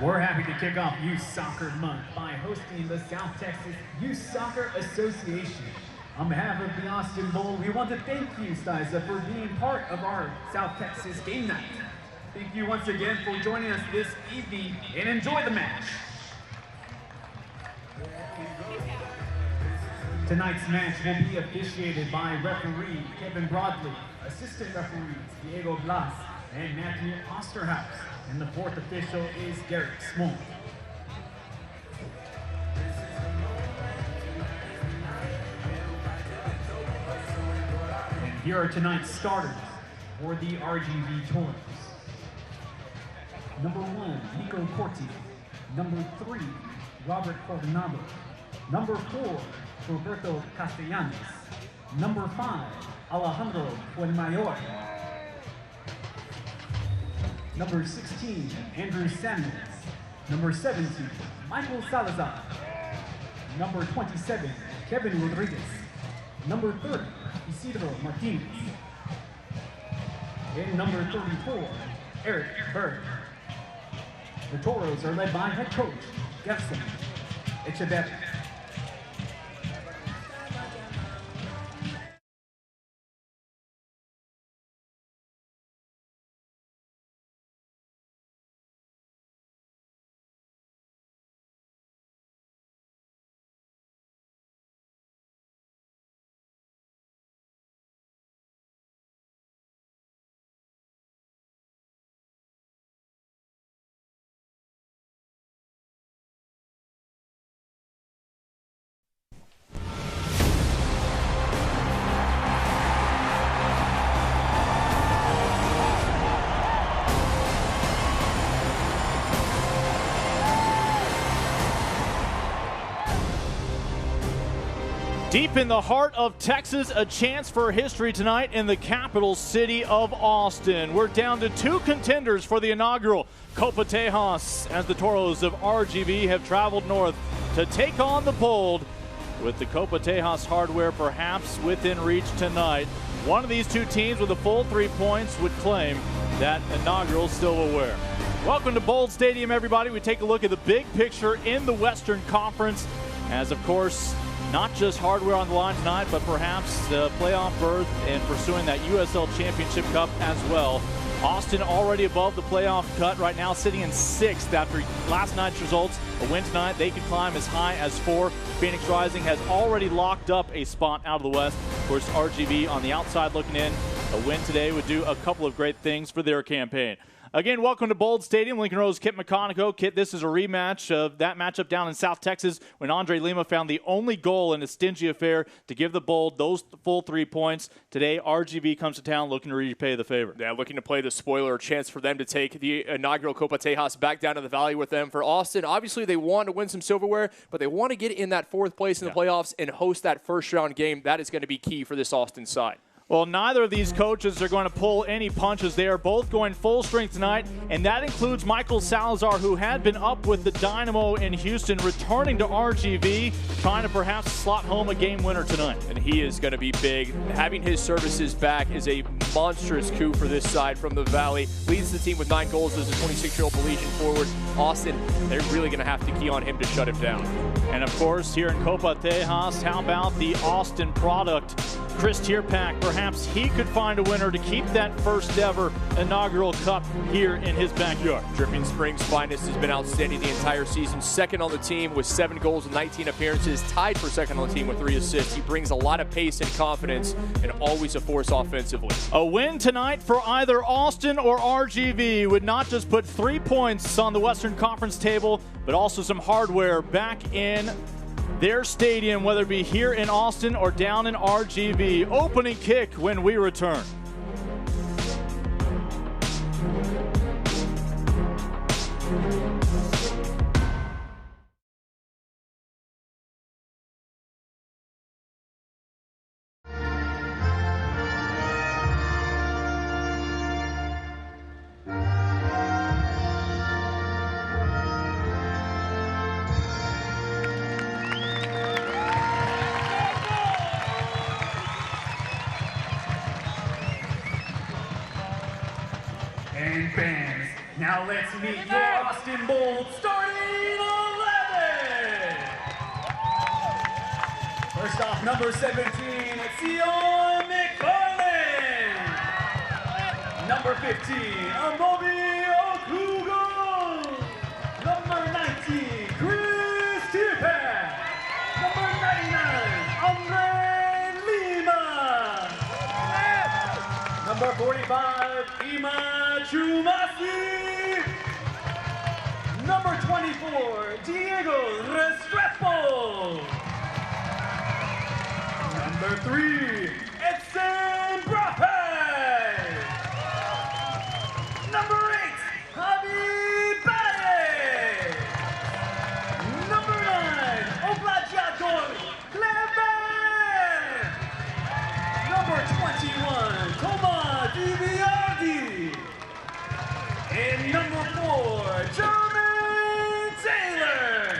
We're happy to kick off Youth Soccer Month by hosting the South Texas Youth Soccer Association. On behalf of the Austin Bowl, we want to thank you, Stiza, for being part of our South Texas game night. Thank you once again for joining us this evening, and enjoy the match. Tonight's match will be officiated by referee Kevin Broadley, assistant referees Diego Blas and Matthew Osterhouse, and the fourth official is Garrett Small. And here are tonight's starters for the RGV Tours. Number 1, Nico Corti. Number 3, Robert Coronado. Number 4, Roberto Castellanos. Number 5, Alejandro Fuenmayor. Number 16, Andrew Samuels. Number 17, Michael Salazar. Number 27, Kevin Rodriguez. Number 30, Isidro Martinez. And number 34, Eric Berg. The Toros are led by head coach Gerson Echeverri. Deep in the heart of Texas, a chance for history tonight in the capital city of Austin. We're down to 2 contenders for the inaugural Copa Tejas as the Toros of RGV have traveled north to take on the Bold, with the Copa Tejas hardware perhaps within reach tonight. One of these 2 teams with a full 3 points would claim that inaugural silverware. Welcome to Bold Stadium, everybody. We take a look at the big picture in the Western Conference, as of course, not just hardware on the line tonight, but perhaps the playoff berth and pursuing that USL Championship Cup as well. Austin already above the playoff cut right now, sitting in 6th after last night's results. A win tonight, they could climb as high as 4. Phoenix Rising has already locked up a spot out of the West. Of course, RGV on the outside looking in. A win today would do a couple of great things for their campaign. Again, welcome to Bold Stadium. Lincoln Rose, Kit McConico. Kit, this is a rematch of that matchup down in South Texas when Andre Lima found the only goal in a stingy affair to give the Bold those full 3 points. Today, RGV comes to town looking to repay the favor. Yeah, looking to play the spoiler, a chance for them to take the inaugural Copa Tejas back down to the Valley with them. For Austin, obviously they want to win some silverware, but they want to get in that 4th place in the playoffs and host that first-round game. That is going to be key for this Austin side. Well, neither of these coaches are going to pull any punches. They are both going full strength tonight, and that includes Michael Salazar, who had been up with the Dynamo in Houston, returning to RGV, trying to perhaps slot home a game winner tonight. And he is going to be big. Having his services back is a monstrous coup for this side from the Valley. Leads the team with 9 goals as a 26-year-old Belizean forward. Austin, they're really going to have to key on him to shut him down. And of course, here in Copa Tejas, how about the Austin product? Chris Tierpak, perhaps he could find a winner to keep that first ever inaugural cup here in his backyard. Dripping Springs' finest has been outstanding the entire season. 2nd on the team with 7 goals and 19 appearances. Tied for 2nd on the team with 3 assists. He brings a lot of pace and confidence and always a force offensively. A win tonight for either Austin or RGV would not just put 3 points on the Western Conference table, but also some hardware back in their stadium, whether it be here in Austin or down in RGV. Opening kick when we return. And fans, Now let's meet your Austin Bold starting 11. First off, number 17, Sion McFarland. Number 15, Amobi Okugo. Number 19, Chris Tierpak. Number 99, Andre Lima. Number 45, Ima Chumasi. Number 24, Diego Restrepo. Number 3, Edson Brape. Number 8, Javi Baez. Number 9, Obladiador Clever. Number 21, Toma DiBiardi. And number 4, Jermaine Taylor.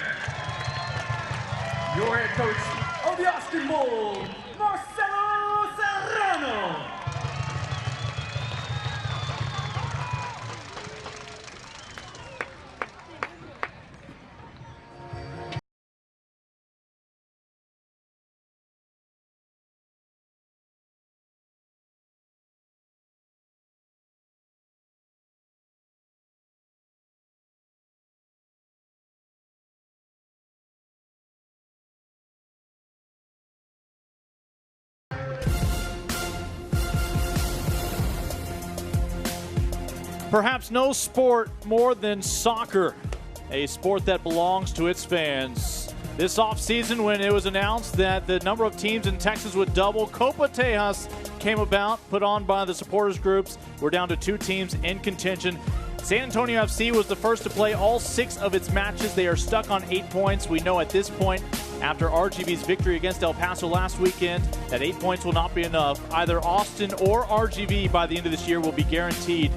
Your head coach of the Austin Bold, Marcelo Serrano. Perhaps no sport more than soccer, a sport that belongs to its fans. This offseason, when it was announced that the number of teams in Texas would double, Copa Tejas came about, put on by the supporters groups. We're down to 2 teams in contention. San Antonio FC was the first to play all 6 of its matches. They are stuck on 8 points. We know at this point, after RGV's victory against El Paso last weekend, that 8 points will not be enough. Either Austin or RGV by the end of this year will be guaranteed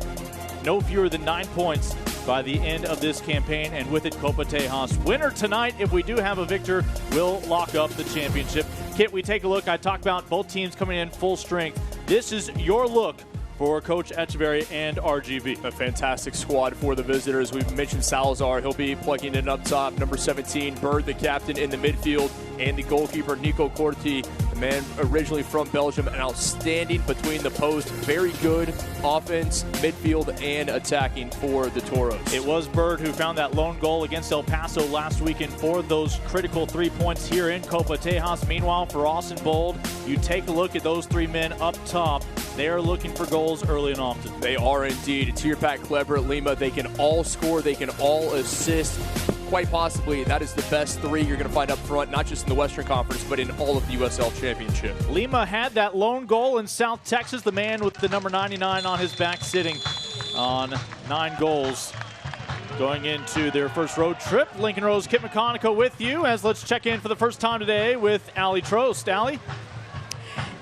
no fewer than 9 points by the end of this campaign, and with it, Copa Tejas. Winner tonight, if we do have a victor, will lock up the championship. Kit, we take a look. I talked about both teams coming in full strength. This is your look for Coach Echeverry and RGV. A fantastic squad for the visitors. We've mentioned Salazar. He'll be plugging in up top. Number 17, Bird, the captain in the midfield, and the goalkeeper, Nico Corti, the man originally from Belgium, an outstanding between the posts. Very good offense, midfield, and attacking for the Toros. It was Bird who found that lone goal against El Paso last weekend for those critical 3 points here in Copa Tejas. Meanwhile, for Austin Bold, you take a look at those 3 men up top. They are looking for goals early and often. They are indeed. Tierpak, Clever, Lima, they can all score. They can all assist. Quite possibly, that is the best 3 you're going to find up front, not just in the Western Conference, but in all of the USL Championship. Lima had that lone goal in South Texas, the man with the number 99 on his back, sitting on 9 goals. Going into their first road trip, Lincoln Rose, Kit McConico with you, as let's check in for the first time today with Allie Trost. Allie?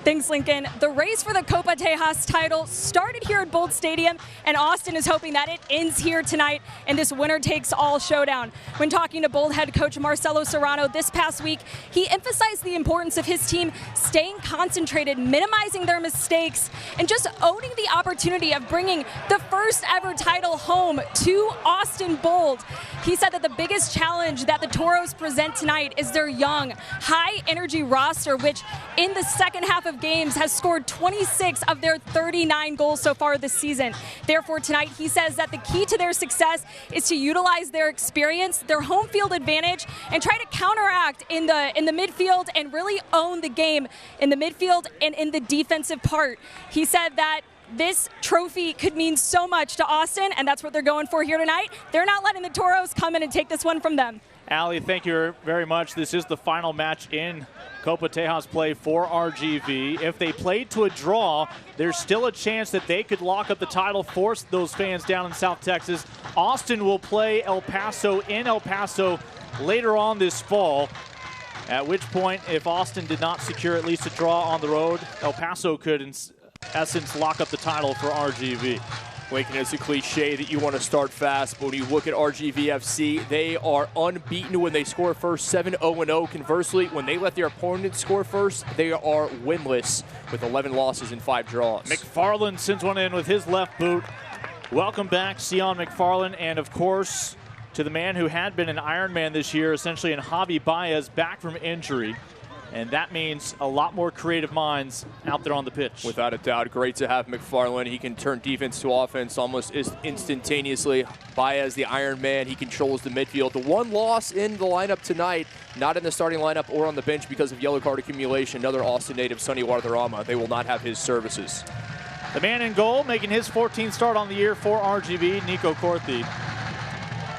Thanks, Lincoln. The race for the Copa Tejas title started here at Bold Stadium, and Austin is hoping that it ends here tonight in this winner-takes-all showdown. When talking to Bold head coach Marcelo Serrano this past week, he emphasized the importance of his team staying concentrated, minimizing their mistakes, and just owning the opportunity of bringing the first ever title home to Austin Bold. He said that the biggest challenge that the Toros present tonight is their young, high-energy roster, which in the second half of games has scored 26 of their 39 goals so far this season. Therefore, tonight, he says that the key to their success is to utilize their experience, their home field advantage, and try to counteract in the midfield and really own the game in the midfield and in the defensive part. He said that this trophy could mean so much to Austin, and that's what they're going for here tonight. They're not letting the Toros come in and take this one from them. Allie, thank you very much. This is the final match in Copa Tejas play for RGV. If they played to a draw, there's still a chance that they could lock up the title, force those fans down in South Texas. Austin will play El Paso in El Paso later on this fall, at which point, if Austin did not secure at least a draw on the road, El Paso could, in essence, lock up the title for RGV. Lincoln, it's a cliche that you want to start fast, but when you look at RGVFC, they are unbeaten when they score first, 7-0-0. Conversely, when they let their opponents score first, they are winless with 11 losses and 5 draws. McFarland sends one in with his left boot. Welcome back, Sion McFarland, and of course, to the man who had been an Ironman this year, essentially, in Javi Baez, back from injury. And that means a lot more creative minds out there on the pitch. Without a doubt, great to have McFarland. He can turn defense to offense almost instantaneously. Baez, the Iron Man, he controls the midfield. The one loss in the lineup tonight, not in the starting lineup or on the bench because of yellow card accumulation, another Austin native, Sonny Wartharama. They will not have his services. The man in goal, making his 14th start on the year for RGV, Nico Korthi.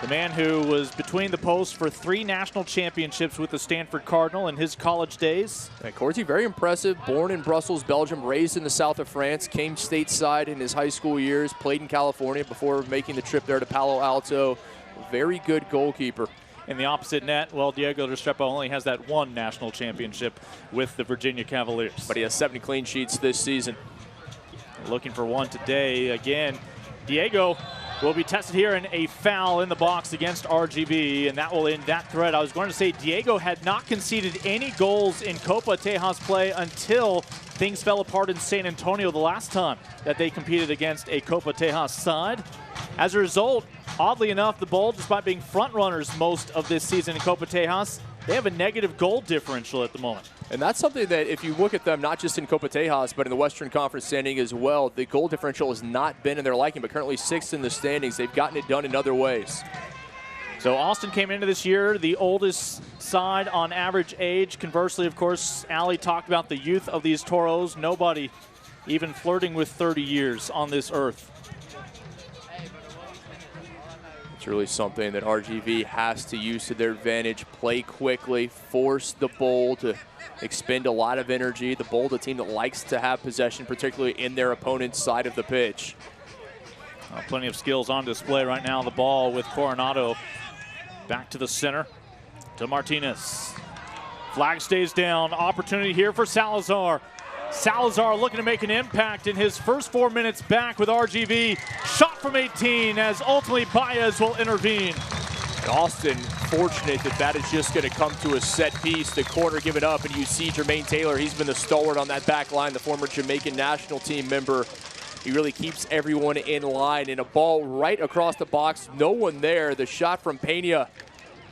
The man who was between the posts for 3 national championships with the Stanford Cardinal in his college days. And Korthi, very impressive. Born in Brussels, Belgium, raised in the south of France, came stateside in his high school years, played in California before making the trip there to Palo Alto. Very good goalkeeper. In the opposite net, well, Diego Restrepo only has that 1 national championship with the Virginia Cavaliers. But he has 70 clean sheets this season. Looking for one today. Again, Diego will be tested here in a foul in the box against RGV, and that will end that threat. I was going to say Diego had not conceded any goals in Copa Tejas play until things fell apart in San Antonio the last time that they competed against a Copa Tejas side. As a result, oddly enough, the Bold, despite being front runners most of this season in Copa Tejas, they have a negative goal differential at the moment. And that's something that if you look at them, not just in Copa Tejas, but in the Western Conference standing as well, the goal differential has not been in their liking, but currently 6th in the standings. They've gotten it done in other ways. So Austin came into this year the oldest side on average age. Conversely, of course, Ali talked about the youth of these Toros. Nobody even flirting with 30 years on this earth. It's really something that RGV has to use to their advantage. Play quickly, force the Bold to expend a lot of energy. The Bold, a team that likes to have possession, particularly in their opponent's side of the pitch. Plenty of skills on display right now. The ball with Coronado back to the center to Martinez. Flag stays down. Opportunity here for Salazar. Salazar looking to make an impact in his first 4 minutes back with RGV. Shot from 18 as ultimately Baez will intervene. And Austin, fortunate that that is just going to come to a set piece. The corner given up, and you see Jermaine Taylor. He's been the stalwart on that back line, the former Jamaican national team member. He really keeps everyone in line. And a ball right across the box, no one there. The shot from Pena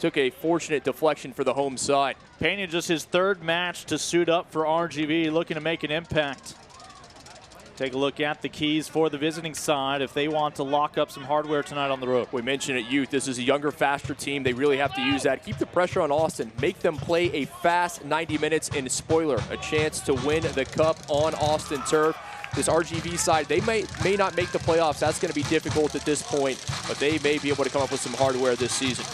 took a fortunate deflection for the home side. Pena just his 3rd match to suit up for RGV, looking to make an impact. Take a look at the keys for the visiting side if they want to lock up some hardware tonight on the road. We mentioned at youth, this is a younger, faster team. They really have to use that. Keep the pressure on Austin. Make them play a fast 90 minutes, and spoiler, a chance to win the cup on Austin turf. This RGV side, they may not make the playoffs. That's going to be difficult at this point, but they may be able to come up with some hardware this season.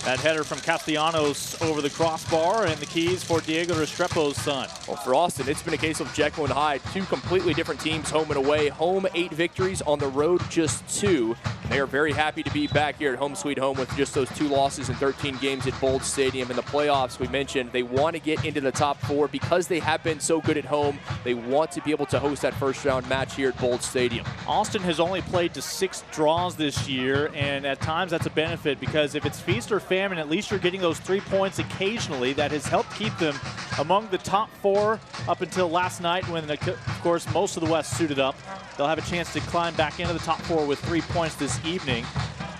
That header from Castellanos over the crossbar, and the keys for Diego Restrepo's son. Well, for Austin, it's been a case of Jekyll and Hyde. 2 completely different teams, home and away. Home, 8 victories. On the road, just 2. And they are very happy to be back here at home sweet home with just those 2 losses in 13 games at Bold Stadium. In the playoffs, we mentioned they want to get into the top 4 because they have been so good at home. They want to be able to host that first-round match here at Bold Stadium. Austin has only played to 6 draws this year, and at times that's a benefit because if it's feast or famine, at least you're getting those 3 points occasionally. That has helped keep them among the top 4 up until last night when, of course, most of the West suited up. They'll have a chance to climb back into the top 4 with 3 points this evening.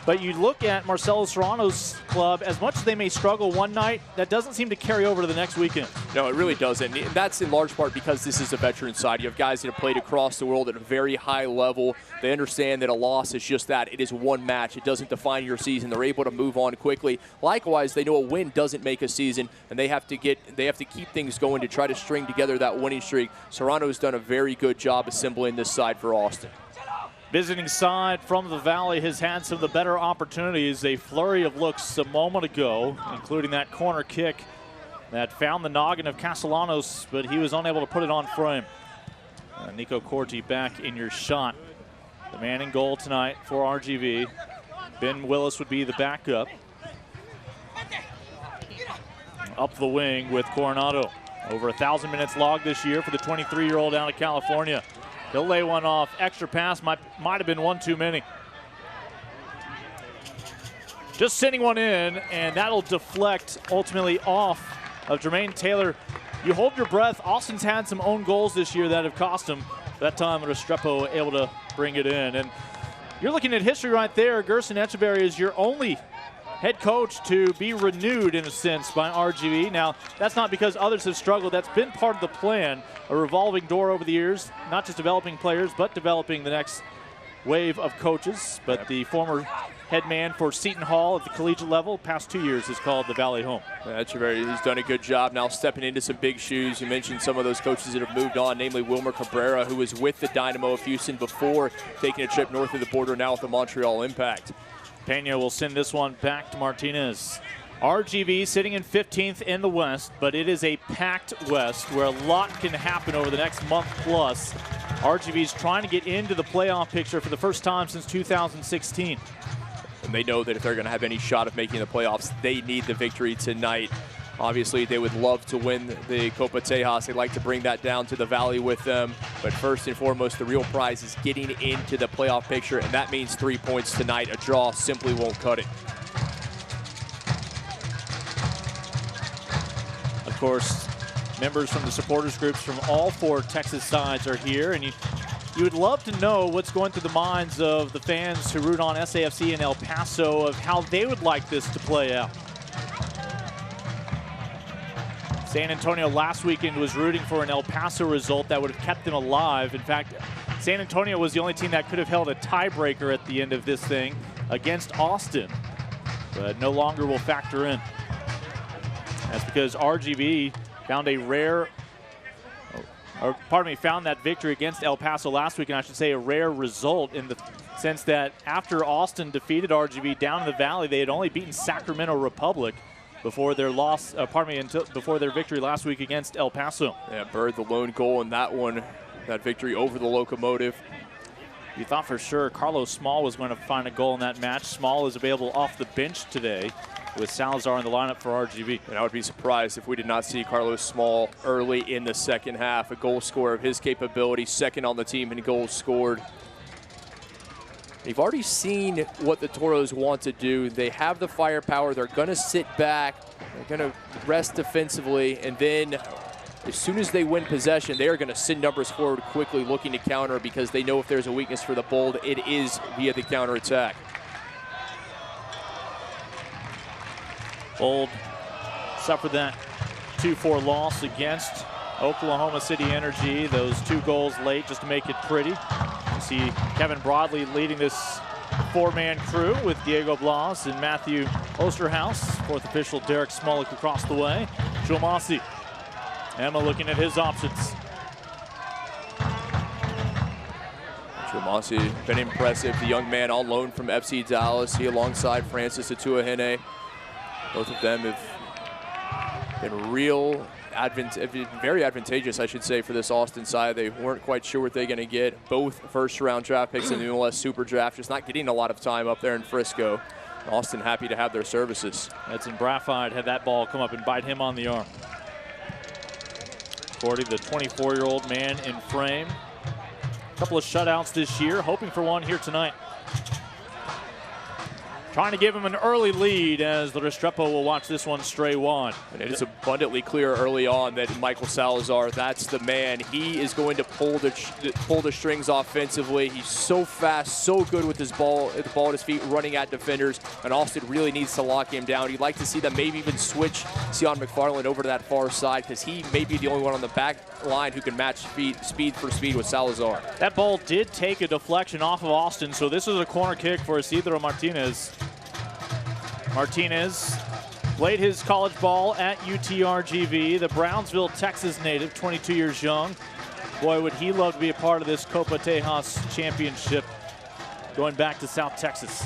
But you look at Marcelo Serrano's club, as much as they may struggle one night, that doesn't seem to carry over to the next weekend. No, it really doesn't. And that's in large part because this is a veteran side. You have guys that have played across the world at a very high level. They understand that a loss is just that. It is one match. It doesn't define your season. They're able to move on quickly. Likewise, they know a win doesn't make a season, and they have to keep things going to try to string together that winning streak. Serrano's done a very good job assembling this side for Austin. Visiting side from the Valley has had some of the better opportunities. A flurry of looks a moment ago, including that corner kick that found the noggin of Castellanos, but he was unable to put it on frame. Nico Korthi back in your shot. The man in goal tonight for RGV. Ben Willis would be the backup. Up the wing with Coronado. Over 1,000 minutes logged this year for the 23-year-old out of California. He'll lay one off. Extra pass might have been one too many. Just sending one in, and that'll deflect ultimately off of Jermaine Taylor. You hold your breath. Austin's had some own goals this year that have cost him. That time Restrepo able to bring it in. And you're looking at history right there. Gerson Echeverry is your only head coach to be renewed, in a sense, by RGV. Now, that's not because others have struggled. That's been part of the plan, a revolving door over the years, not just developing players, but developing the next wave of coaches. But the former head man for Seton Hall at the collegiate level, past 2 years, is called the Valley Home. Echeverry, he's done a good job now stepping into some big shoes. You mentioned some of those coaches that have moved on, namely Wilmer Cabrera, who was with the Dynamo of Houston before taking a trip north of the border, now with the Montreal Impact. Pena will send this one back to Martinez. RGV sitting in 15th in the West, but it is a packed West where a lot can happen over the next month plus. RGV is trying to get into the playoff picture for the first time since 2016. And they know that if they're going to have any shot of making the playoffs, they need the victory tonight. Obviously, they would love to win the Copa Tejas. They'd like to bring that down to the Valley with them. But first and foremost, the real prize is getting into the playoff picture, and that means 3 points tonight. A draw simply won't cut it. Of course, members from the supporters groups from all 4 Texas sides are here, and you would love to know what's going through the minds of the fans who root on SAFC and El Paso of how they would like this to play out. San Antonio last weekend was rooting for an El Paso result that would have kept them alive. In fact, San Antonio was the only team that could have held a tiebreaker at the end of this thing against Austin, but no longer will factor in. That's because RGV found found that victory against El Paso last week, and I should say a rare result in the sense that after Austin defeated RGV down in the Valley, they had only beaten Sacramento Republic before their before their victory last week against El Paso. Yeah, Bird the lone goal in that one, that victory over the Locomotive. You thought for sure Carlos Small was going to find a goal in that match. Small is available off the bench today with Salazar in the lineup for RGV. And I would be surprised if we did not see Carlos Small early in the second half. A goal scorer of his capability, second on the team in goals scored. You've already seen what the Toros want to do. They have the firepower. They're going to sit back. They're going to rest defensively. And then as soon as they win possession, they are going to send numbers forward quickly looking to counter because they know if there's a weakness for the Bold, it is via the counterattack. Bold Suffered that 2-4 loss against Oklahoma City Energy. Those 2 goals late just to make it pretty. You see Kevin Broadley leading this 4-man crew with Diego Blas and Matthew Osterhaus. 4th official Derek Smolik across the way. Chomasi. Emma looking at his options. Chomasi, been impressive. The young man on loan from FC Dallas. He alongside Francis Atuahene. Both of them have been very advantageous, I should say, for this Austin side. They weren't quite sure what they're going to get. Both first-round draft picks in the MLS Super Draft, just not getting a lot of time up there in Frisco. Austin happy to have their services. Edson Braffide had that ball come up and bite him on the arm. Cordy, the 24-year-old man in frame. A couple of shutouts this year, hoping for one here tonight. Trying to give him an early lead as the Restrepo will watch this one stray wide. And it is abundantly clear early on that Michael Salazar, that's the man. He is going to pull the strings offensively. He's so fast, so good with the ball at his feet, running at defenders. And Austin really needs to lock him down. You'd like to see them maybe even switch Sion McFarland over to that far side because he may be the only one on the back line who can match speed for speed with Salazar. That ball did take a deflection off of Austin, so this is a corner kick for Isidro Martinez. Martinez played his college ball at UTRGV, the Brownsville, Texas native, 22 years young. Boy, would he love to be a part of this Copa Tejas championship going back to South Texas.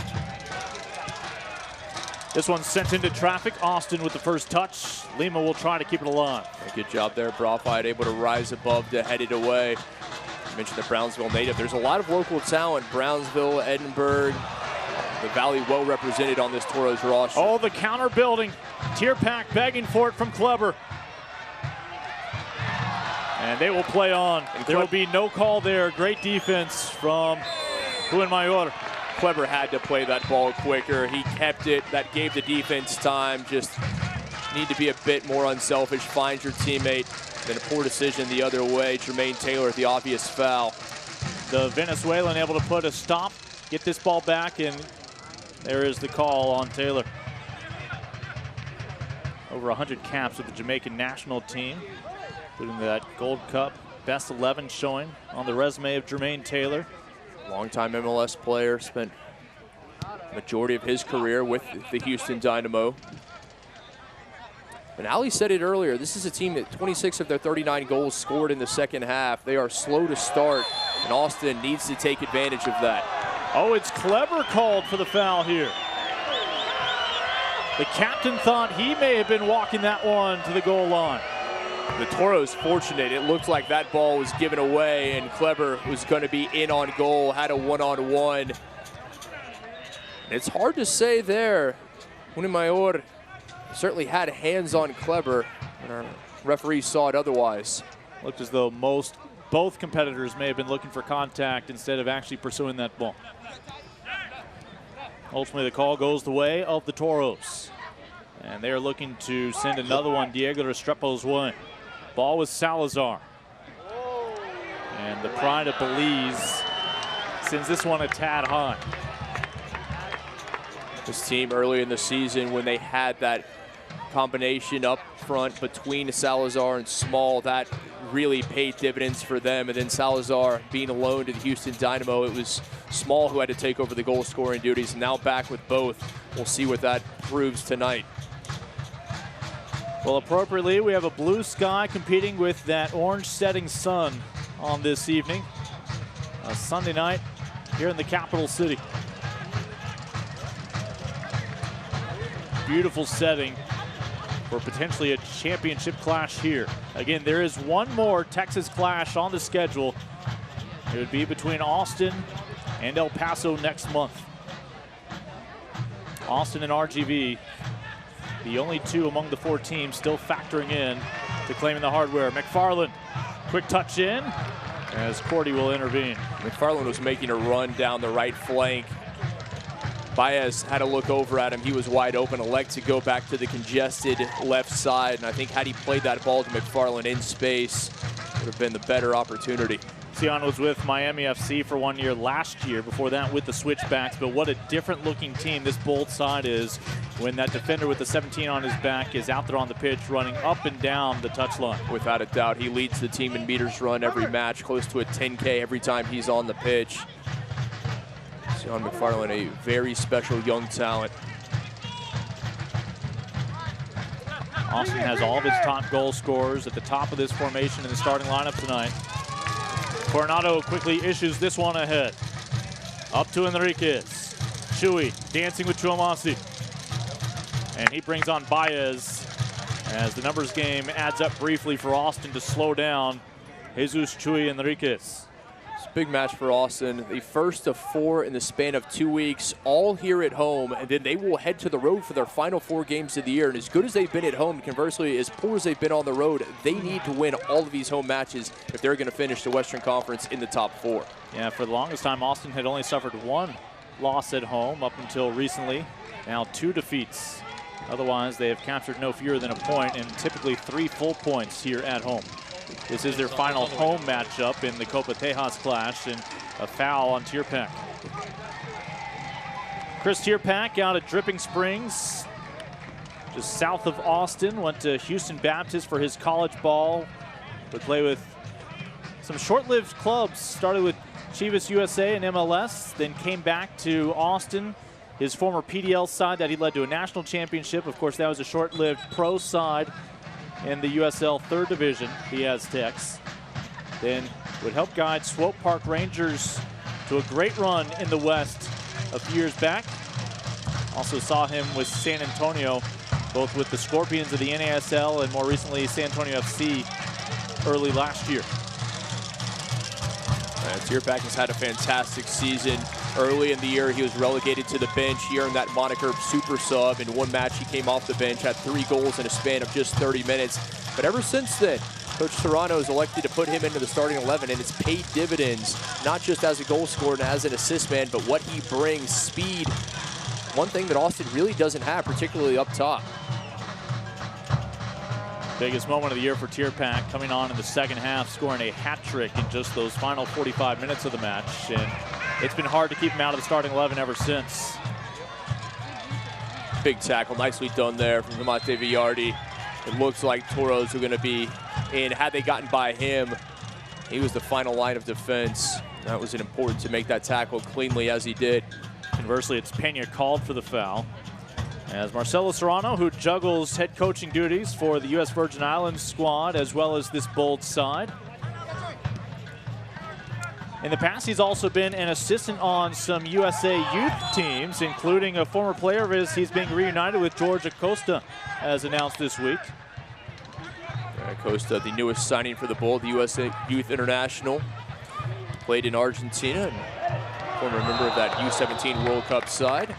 This one's sent into traffic. Austin with the first touch. Lima will try to keep it alive. Good job there. Braffide able to rise above to head it away. You mentioned the Brownsville native. There's a lot of local talent. Brownsville, Edinburgh, the Valley well represented on this Toros roster. Oh, the counter building. Tierpak begging for it from Kleber. And they will play on. And there will be no call there. Great defense from Buenmayor. Kleber had to play that ball quicker. He kept it. That gave the defense time. Just need to be a bit more unselfish. Find your teammate. Then a poor decision the other way. Jermaine Taylor, the obvious foul. The Venezuelan able to put a stop get this ball back, and there is the call on Taylor. Over 100 caps with the Jamaican national team, including that Gold Cup best 11 showing on the resume of Jermaine Taylor. Longtime MLS player, spent majority of his career with the Houston Dynamo. And Ali said it earlier, this is a team that 26 of their 39 goals scored in the second half. They are slow to start, and Austin needs to take advantage of that. Oh, it's Kleber called for the foul here. The captain thought he may have been walking that one to the goal line. The Toros fortunate. It looked like that ball was given away, and Kleber was going to be in on goal, had a one-on-one. It's hard to say there. Unimayor certainly had hands on Kleber, and our referee saw it otherwise. Looked as though both competitors may have been looking for contact instead of actually pursuing that ball. Ultimately, the call goes the way of the Toros. And they are looking to send another one Diego Restrepo's way. Ball with Salazar. And the pride of Belize sends this one a tad high. This team early in the season, when they had that combination up front between Salazar and Small, that really paid dividends for them. And then Salazar being alone to the Houston Dynamo, it was Small who had to take over the goal scoring duties. And now back with both. We'll see what that proves tonight. Well, appropriately, we have a blue sky competing with that orange setting sun on this evening. A Sunday night here in the capital city. Beautiful setting for potentially a championship clash here. Again, there is one more Texas clash on the schedule. It would be between Austin and El Paso next month. Austin and RGV, the only two among the four teams still factoring in to claiming the hardware. McFarland, quick touch in as Cordy will intervene. McFarland was making a run down the right flank. Baez had to look over at him. He was wide open, elect to go back to the congested left side. And I think had he played that ball to McFarland in space, would have been the better opportunity. Sion was with Miami FC for 1 year last year, before that with the Switchbacks, but what a different looking team this Bold side is when that defender with the 17 on his back is out there on the pitch running up and down the touchline. Without a doubt, he leads the team in meters run every match, close to a 10K every time he's on the pitch. Sion McFarland, a very special young talent. Austin has all of his top goal scorers at the top of this formation in the starting lineup tonight. Coronado quickly issues this one ahead. Up to Enriquez. Chuy dancing with Chuamasi. And he brings on Baez as the numbers game adds up briefly for Austin to slow down Jesus Chuy Enriquez. It's a big match for Austin. The first of 4 in the span of 2 weeks, all here at home, and then they will head to the road for their final 4 games of the year. And as good as they've been at home, conversely, as poor as they've been on the road, they need to win all of these home matches if they're going to finish the Western Conference in the top 4. Yeah, for the longest time, Austin had only suffered 1 loss at home up until recently. Now 2 defeats. Otherwise, they have captured no fewer than a point and typically 3 full points here at home. This is their final home matchup in the Copa Tejas clash, and a foul on Tierpak. Chris Tierpak out at Dripping Springs, just south of Austin. Went to Houston Baptist for his college ball. Would play with some short-lived clubs. Started with Chivas USA and MLS, then came back to Austin, his former PDL side that he led to a national championship. Of course, that was a short-lived pro side in the USL 3rd Division, the Aztecs. Then would help guide Swope Park Rangers to a great run in the West a few years back. Also saw him with San Antonio, both with the Scorpions of the NASL and more recently San Antonio FC early last year. Tierpak has had a fantastic season. Early in the year, he was relegated to the bench. He earned that moniker super sub. In one match, he came off the bench, had 3 goals in a span of just 30 minutes. But ever since then, Coach Serrano has elected to put him into the starting 11, and it's paid dividends, not just as a goal scorer and as an assist man, but what he brings, speed. One thing that Austin really doesn't have, particularly up top. Biggest moment of the year for Tierpak, coming on in the second half, scoring a hat trick in just those final 45 minutes of the match. And it's been hard to keep him out of the starting 11 ever since. Big tackle, nicely done there from Monte Villardi. It looks like Toros are going to be in. Had they gotten by him, he was the final line of defense. That was important to make that tackle cleanly as he did. Conversely, it's Pena called for the foul, as Marcelo Serrano, who juggles head coaching duties for the U.S. Virgin Islands squad as well as this Bold side. In the past, he's also been an assistant on some USA youth teams, including a former player of his. He's being reunited with George Acosta, as announced this week. Acosta, the newest signing for the Bold, the USA Youth International. Played in Argentina and former member of that U17 World Cup side.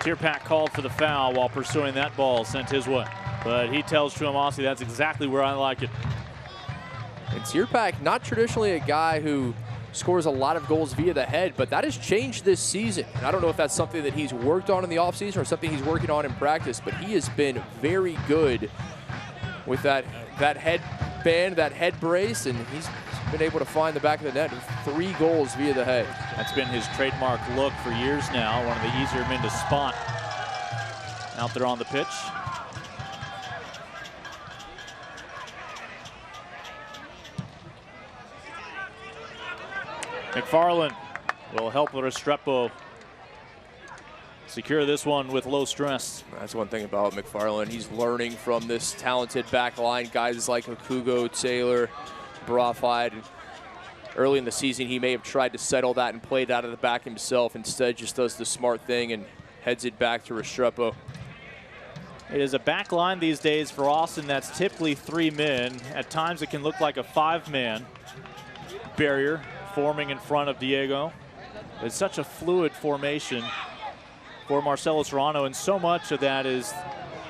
Tierpak called for the foul while pursuing that ball sent his way. But he tells Chuamasi that's exactly where I like it. And Tierpak, not traditionally a guy who scores a lot of goals via the head, but that has changed this season. And I don't know if that's something that he's worked on in the offseason or something he's working on in practice, but he has been very good with that headband, that head brace, and he's been able to find the back of the net with 3 goals via the head. That's been his trademark look for years now, one of the easier men to spot out there on the pitch. McFarland will help Restrepo secure this one with low stress. That's one thing about McFarland. He's learning from this talented back line. Guys like Okugo, Taylor, Brafide. Early in the season, he may have tried to settle that and played out of the back himself. Instead, just does the smart thing and heads it back to Restrepo. It is a back line these days for Austin that's typically 3 men. At times, it can look like a 5-man barrier forming in front of Diego. It's such a fluid formation for Marcelo Serrano, and so much of that is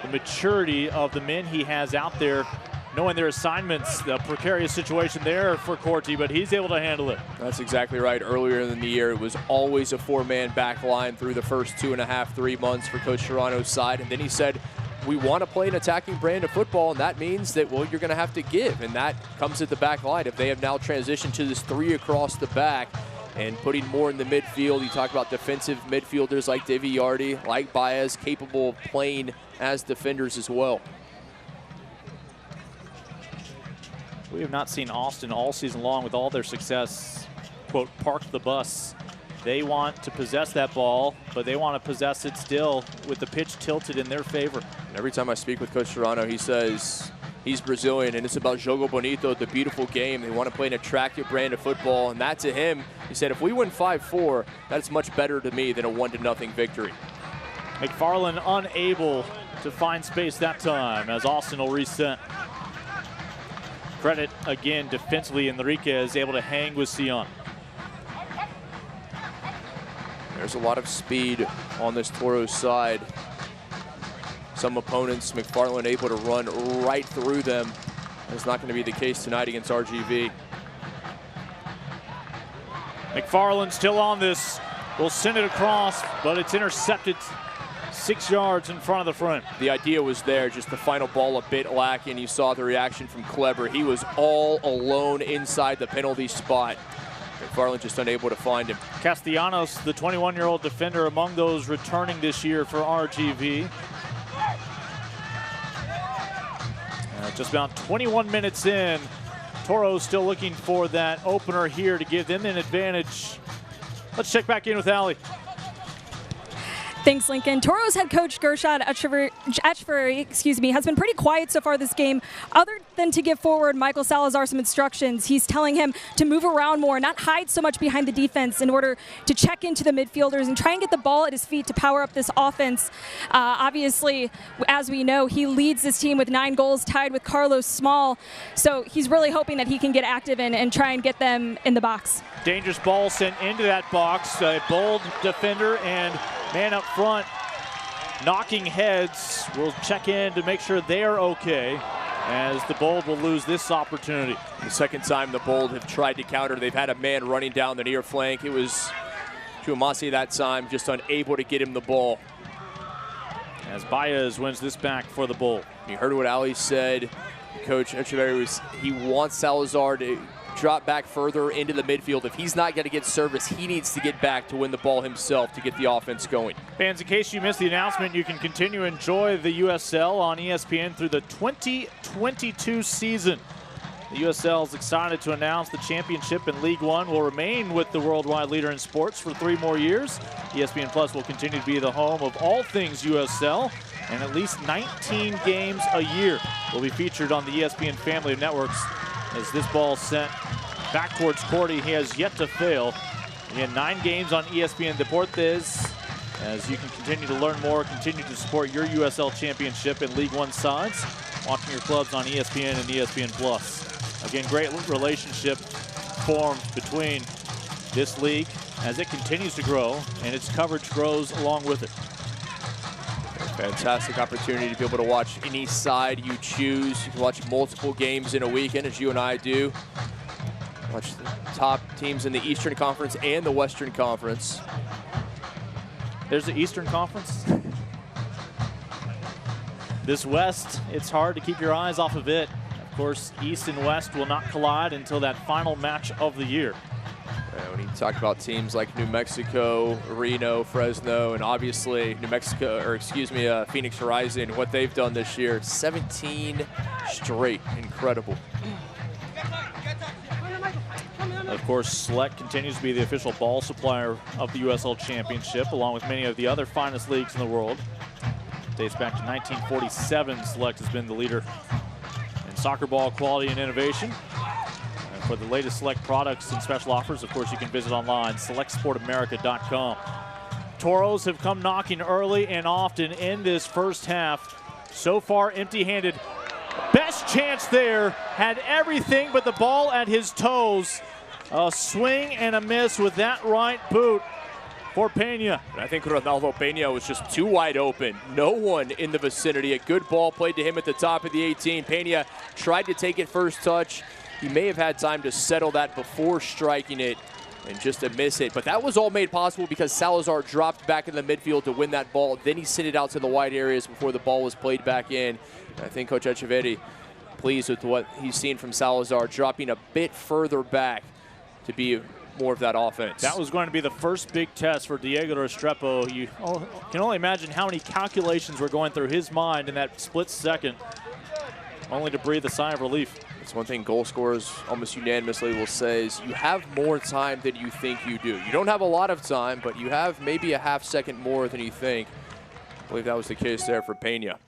the maturity of the men he has out there, knowing their assignments. The precarious situation there for Corti, but he's able to handle it. That's exactly right. Earlier in the year, it was always a 4-man back line through the first 2.5, 3 months for Coach Serrano's side, and then he said, we want to play an attacking brand of football, and that means that, well, you're going to have to give, and that comes at the back line. If they have now transitioned to this 3 across the back and putting more in the midfield, you talk about defensive midfielders like De Villardi, like Baez, capable of playing as defenders as well. We have not seen Austin all season long with all their success, quote, park the bus. They want to possess that ball, but they want to possess it still with the pitch tilted in their favor. And every time I speak with Coach Serrano, he says he's Brazilian, and it's about jogo bonito, the beautiful game. They want to play an attractive brand of football, and that to him, he said, if we win 5-4, that's much better to me than a 1-0 victory. McFarland unable to find space that time as Austin will reset. Credit again defensively, Enriquez able to hang with Sion. There's a lot of speed on this Toros side. Some opponents, McFarland able to run right through them. That's not going to be the case tonight against RGV. McFarland still on this. Will send it across, but it's intercepted 6 yards in front of the front. The idea was there, just the final ball a bit lacking. You saw the reaction from Kleber. He was all alone inside the penalty spot. McFarland just unable to find him. Castellanos, the 21-year-old defender, among those returning this year for RGV. Just about 21 minutes in. Toros still looking for that opener here to give them an advantage. Let's check back in with Allie. Thanks, Lincoln. Toros head coach Gershad Etcheverry, has been pretty quiet so far this game. Other than to give forward Michael Salazar some instructions, he's telling him to move around more, not hide so much behind the defense in order to check into the midfielders and try and get the ball at his feet to power up this offense. Obviously, as we know, he leads this team with 9 goals, tied with Carlos Small. So he's really hoping that he can get active and try and get them in the box. Dangerous ball sent into that box. A bold defender and man up front knocking heads. We'll check in to make sure they are okay as the Bold will lose this opportunity. The second time the Bold have tried to counter, they've had a man running down the near flank. It was Chuamasi that time, just unable to get him the ball. As Baez wins this back for the Bold. You heard what Ali said. Coach Echeverry was, he wants Salazar to drop back further into the midfield. If he's not going to get service, he needs to get back to win the ball himself to get the offense going. Fans, in case you missed the announcement, you can continue to enjoy the USL on ESPN through the 2022 season. The USL is excited to announce the championship in League One will remain with the worldwide leader in sports for 3 more years. ESPN Plus will continue to be the home of all things USL, and at least 19 games a year will be featured on the ESPN family of networks. As this ball sent back towards Cordy, he has yet to fail. Again, 9 games on ESPN Deportes. As you can continue to learn more, continue to support your USL championship and League One sides, watching your clubs on ESPN and ESPN Plus. Again, great relationship formed between this league as it continues to grow and its coverage grows along with it. Fantastic opportunity to be able to watch any side you choose. You can watch multiple games in a weekend, as you and I do. Watch the top teams in the Eastern Conference and the Western Conference. There's the Eastern Conference. This West, it's hard to keep your eyes off of it. Of course, East and West will not collide until that final match of the year. When you talk about teams like New Mexico, Reno, Fresno, and obviously Phoenix Horizon, what they've done this year, 17 straight, incredible. Of course, Select continues to be the official ball supplier of the USL Championship, along with many of the other finest leagues in the world. Dates back to 1947, Select has been the leader in soccer ball quality and innovation. And for the latest Select products and special offers, of course, you can visit online, selectsportamerica.com. Toros have come knocking early and often in this first half. So far, empty-handed. Best chance there, had everything but the ball at his toes. A swing and a miss with that right boot for Pena. And I think Ronaldo Pena was just too wide open. No one in the vicinity. A good ball played to him at the top of the 18. Pena tried to take it first touch. He may have had time to settle that before striking it and just to miss it. But that was all made possible because Salazar dropped back in the midfield to win that ball. Then he sent it out to the wide areas before the ball was played back in. And I think Coach Echeverri pleased with what he's seen from Salazar, dropping a bit further back to be more of that offense. That was going to be the first big test for Diego Restrepo. You can only imagine how many calculations were going through his mind in that split second, only to breathe a sigh of relief. It's one thing goal scorers almost unanimously will say is you have more time than you think you do. You don't have a lot of time, but you have maybe a half second more than you think. I believe that was the case there for Pena.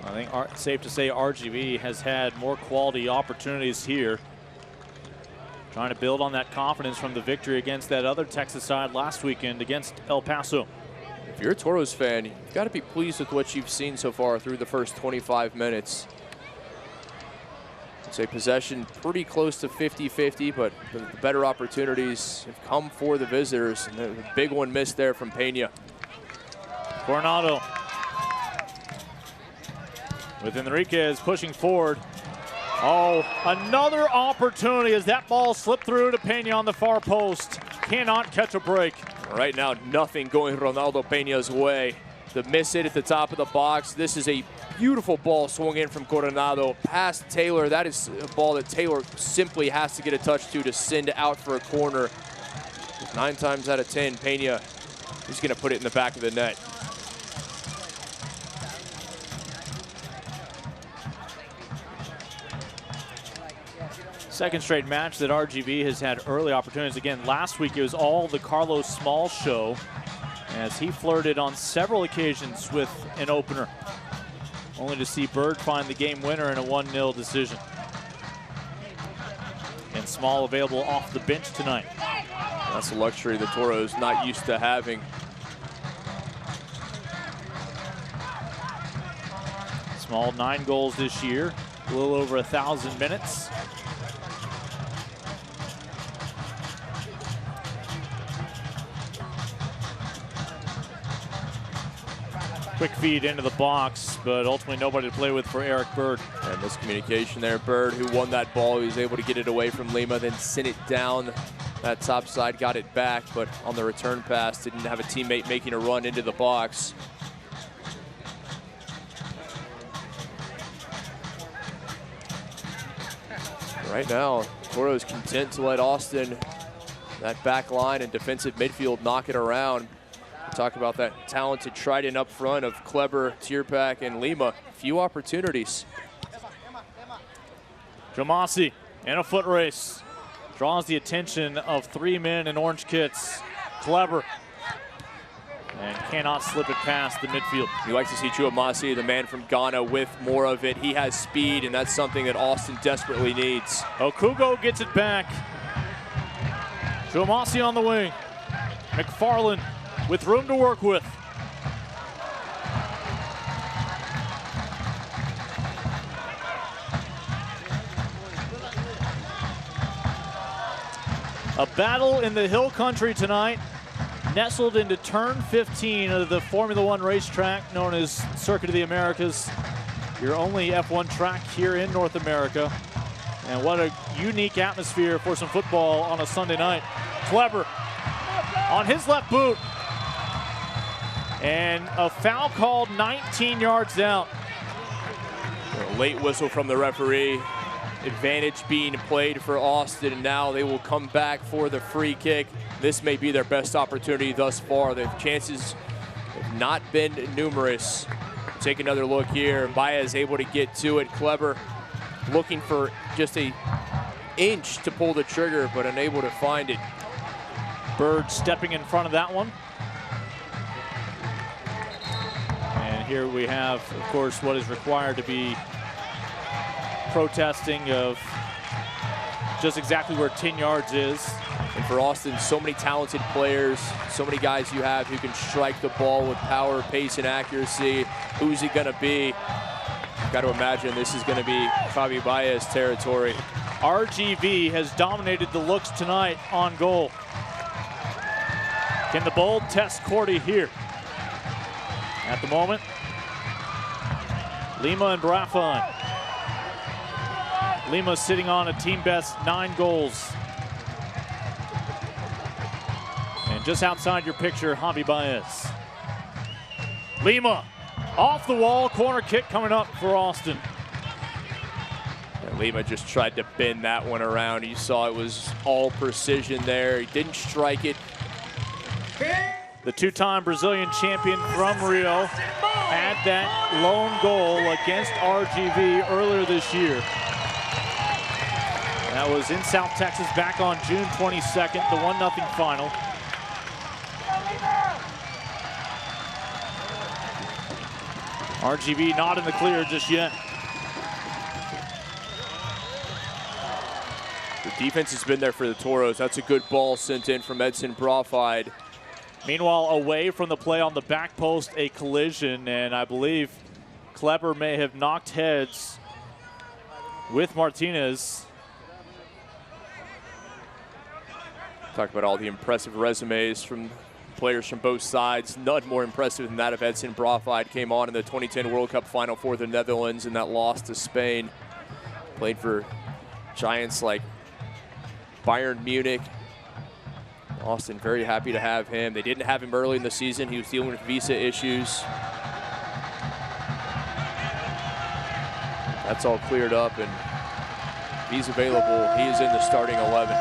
I think it's safe to say RGV has had more quality opportunities here. Trying to build on that confidence from the victory against that other Texas side last weekend against El Paso. If you're a Toros fan, you've got to be pleased with what you've seen so far through the first 25 minutes. It's a possession pretty close to 50-50, but the better opportunities have come for the visitors. And the big one missed there from Pena. Coronado with Enriquez pushing forward. Oh, another opportunity as that ball slipped through to Pena on the far post. Cannot catch a break. Right now, nothing going Ronaldo Pena's way. The miss it at the top of the box. This is a beautiful ball swung in from Coronado past Taylor. That is a ball that Taylor simply has to get a touch to send out for a corner. 9 times out of 10, Pena is going to put it in the back of the net. Second straight match that RGV has had early opportunities. Again, last week it was all the Carlos Small show as he flirted on several occasions with an opener, only to see Bird find the game winner in a 1-0 decision. And Small available off the bench tonight. That's a luxury the Toros not used to having. Small 9 goals this year, a little over 1,000 minutes. Quick feed into the box, but ultimately nobody to play with for Eric Bird. And miscommunication there. Bird, who won that ball, he was able to get it away from Lima, then sent it down that top side, got it back, but on the return pass, didn't have a teammate making a run into the box. Right now, Toro's content to let Austin, that back line and defensive midfield, knock it around. We'll talk about that talented trident up front of Kleber, Tierpak, and Lima. Few opportunities. Jamasi in a foot race. Draws the attention of 3 men in orange kits. Kleber. And cannot slip it past the midfield. You like to see Chuamasi, the man from Ghana, with more of it. He has speed, and that's something that Austin desperately needs. Okugo gets it back. Chuamasi on the wing. McFarland with room to work with. A battle in the hill country tonight, nestled into turn 15 of the Formula One racetrack known as Circuit of the Americas, your only F1 track here in North America. And what a unique atmosphere for some football on a Sunday night. Kleber on his left boot. And a foul called 19 yards out. A late whistle from the referee. Advantage being played for Austin, and now they will come back for the free kick. This may be their best opportunity thus far. The chances have not been numerous. Take another look here. Baez able to get to it. Kleber looking for just an inch to pull the trigger, but unable to find it. Bird stepping in front of that one. And here we have, of course, what is required to be protesting of just exactly where 10 yards is. And for Austin, so many talented players, so many guys you have who can strike the ball with power, pace, and accuracy. Who's it gonna be? Got to imagine this is gonna be Javi Baez territory. RGV has dominated the looks tonight on goal. Can the Bold test Cordy here? At the moment, Lima and Brafon. Lima sitting on a team best 9 goals. And just outside your picture, Javi Baez. Lima off the wall, corner kick coming up for Austin. And Lima just tried to bend that one around. You saw it was all precision there. He didn't strike it. The 2-time Brazilian champion from Rio had that lone goal against RGV earlier this year. That was in South Texas back on June 22nd, the 1-0 final. RGV not in the clear just yet. The defense has been there for the Toros. That's a good ball sent in from Edson Brafide. Meanwhile, away from the play on the back post, a collision, and I believe Kleber may have knocked heads with Martinez. Talk about all the impressive resumes from players from both sides. None more impressive than that of Edson Brafide. Came on in the 2010 World Cup final for the Netherlands in that loss to Spain. Played for giants like Bayern Munich. Austin very happy to have him. They didn't have him early in the season. He was dealing with visa issues. That's all cleared up, and he's available. He is in the starting 11.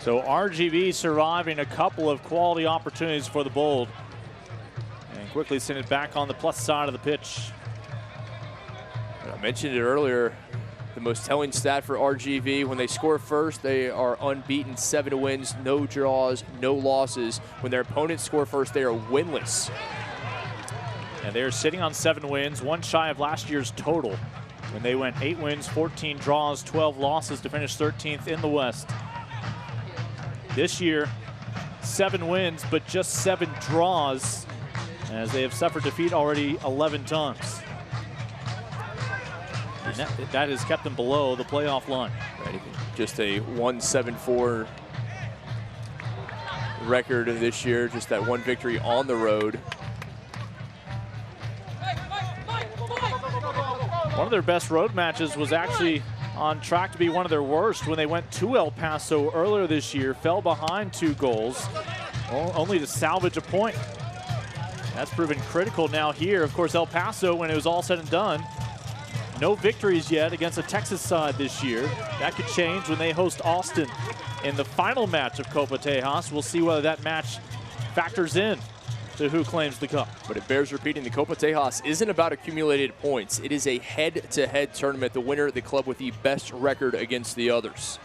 So RGV surviving a couple of quality opportunities for the Bold. And quickly send it back on the plus side of the pitch. I mentioned it earlier, the most telling stat for RGV, when they score first, they are unbeaten, 7 wins, no draws, no losses. When their opponents score first, they are winless. And they're sitting on 7 wins, one shy of last year's total, when they went 8 wins, 14 draws, 12 losses to finish 13th in the West. This year, 7 wins, but just 7 draws, as they have suffered defeat already 11 times. And that has kept them below the playoff line. Right, just a 1-7-4 record this year, just that one victory on the road. One of their best road matches was actually on track to be one of their worst when they went to El Paso earlier this year, fell behind 2 goals, only to salvage a point. That's proven critical now here. Of course, El Paso, when it was all said and done, no victories yet against a Texas side this year. That could change when they host Austin in the final match of Copa Tejas. We'll see whether that match factors in to who claims the cup. But it bears repeating, the Copa Tejas isn't about accumulated points. It is a head-to-head tournament. The winner, the club with the best record against the others.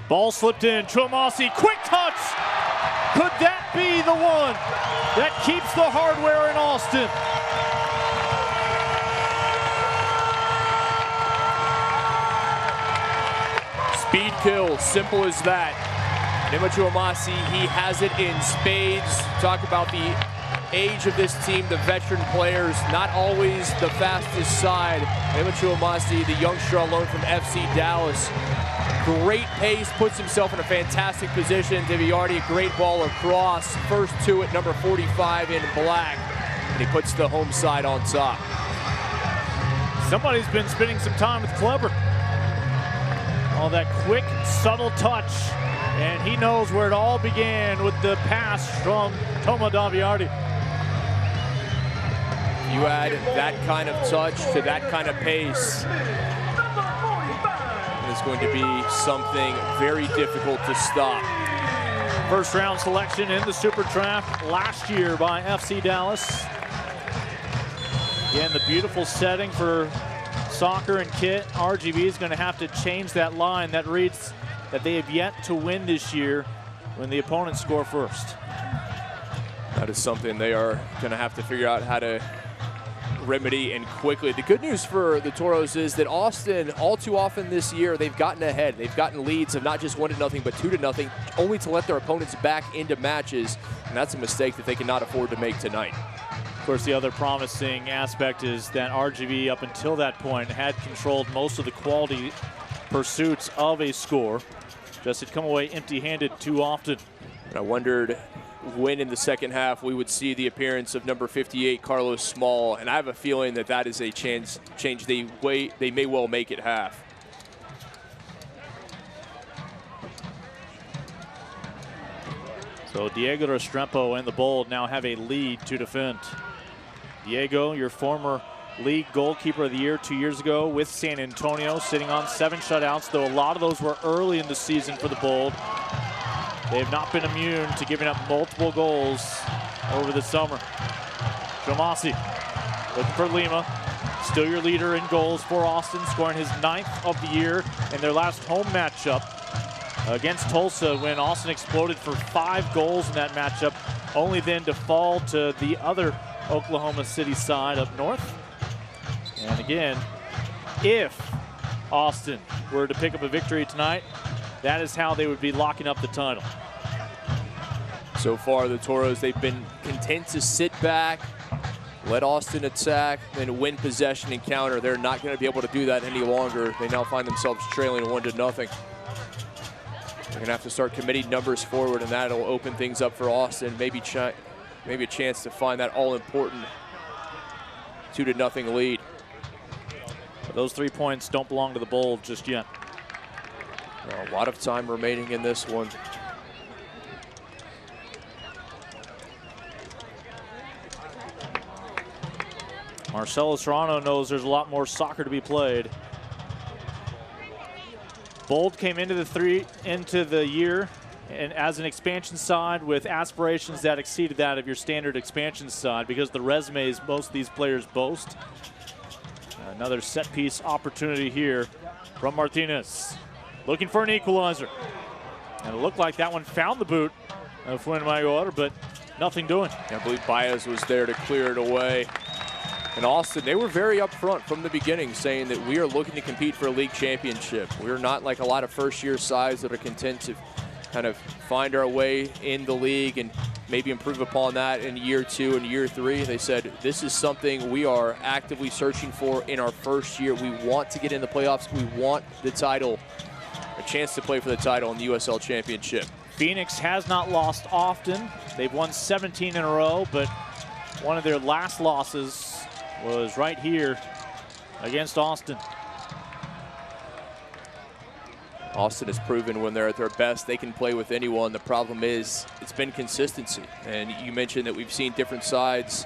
Ball slipped in, Chomasi, quick touch! Could that be the one that keeps the hardware in Austin? Speed kill, simple as that. Chomasi, he has it in spades. Talk about the age of this team, the veteran players, not always the fastest side. Chomasi, the youngster on loan from FC Dallas. Great pace, puts himself in a fantastic position. Deviardi, a great ball across. First to it, number 45 in black. And he puts the home side on top. Somebody's been spending some time with Kleber. All that quick, subtle touch. And he knows where it all began with the pass from Toma Deviardi. You add that kind of touch to that kind of pace, it's going to be something very difficult to stop. First round selection in the Super Draft last year by FC Dallas. Again, the beautiful setting for soccer and kit. RGV is going to have to change that line that reads that they have yet to win this year when the opponents score first. That is something they are going to have to figure out how to remedy and quickly. The good news for the Toros is that Austin, all too often this year, they've gotten ahead. They've gotten leads of not just 1-0, but 2-0, only to let their opponents back into matches. And that's a mistake that they cannot afford to make tonight. Of course, the other promising aspect is that RGV, up until that point, had controlled most of the quality pursuits of a score. Just had come away empty-handed too often. And I wondered when in the second half we would see the appearance of number 58, Carlos Small, and I have a feeling that that is a change they may well make at half. So Diego Restrepo and the Bold now have a lead to defend. Diego, your former league goalkeeper of the year 2 years ago with San Antonio, sitting on 7 shutouts, though a lot of those were early in the season for the Bold. They have not been immune to giving up multiple goals over the summer. Chomasi looking for Lima. Still your leader in goals for Austin, scoring his 9th of the year in their last home matchup against Tulsa, when Austin exploded for 5 goals in that matchup, only then to fall to the other Oklahoma City side up north. And again, if Austin were to pick up a victory tonight, that is how they would be locking up the title. So far, the Toros, they've been content to sit back, let Austin attack, then win possession and counter. They're not going to be able to do that any longer. They now find themselves trailing 1-0. They're going to have to start committing numbers forward, and that'll open things up for Austin. Maybe a chance to find that all-important 2-0 lead. But those 3 points don't belong to the Bold just yet. A lot of time remaining in this one. Marcelo Serrano knows there's a lot more soccer to be played. Bold came into the year and as an expansion side with aspirations that exceeded that of your standard expansion side because the resumes most of these players boast. Another set piece opportunity here from Martinez. Looking for an equalizer. And it looked like that one found the boot of Fuenmayor, but nothing doing. I believe Baez was there to clear it away. And Austin, they were very upfront from the beginning, saying that we are looking to compete for a league championship. We're not like a lot of first-year sides that are content to kind of find our way in the league and maybe improve upon that in year 2 and year 3. They said, this is something we are actively searching for in our first year. We want to get in the playoffs. We want the title, a chance to play for the title in the USL Championship. Phoenix has not lost often. They've won 17 in a row, but One of their last losses was right here against Austin. Austin has proven when they're at their best, they can play with anyone. The problem is it's been consistency. And you mentioned that we've seen different sides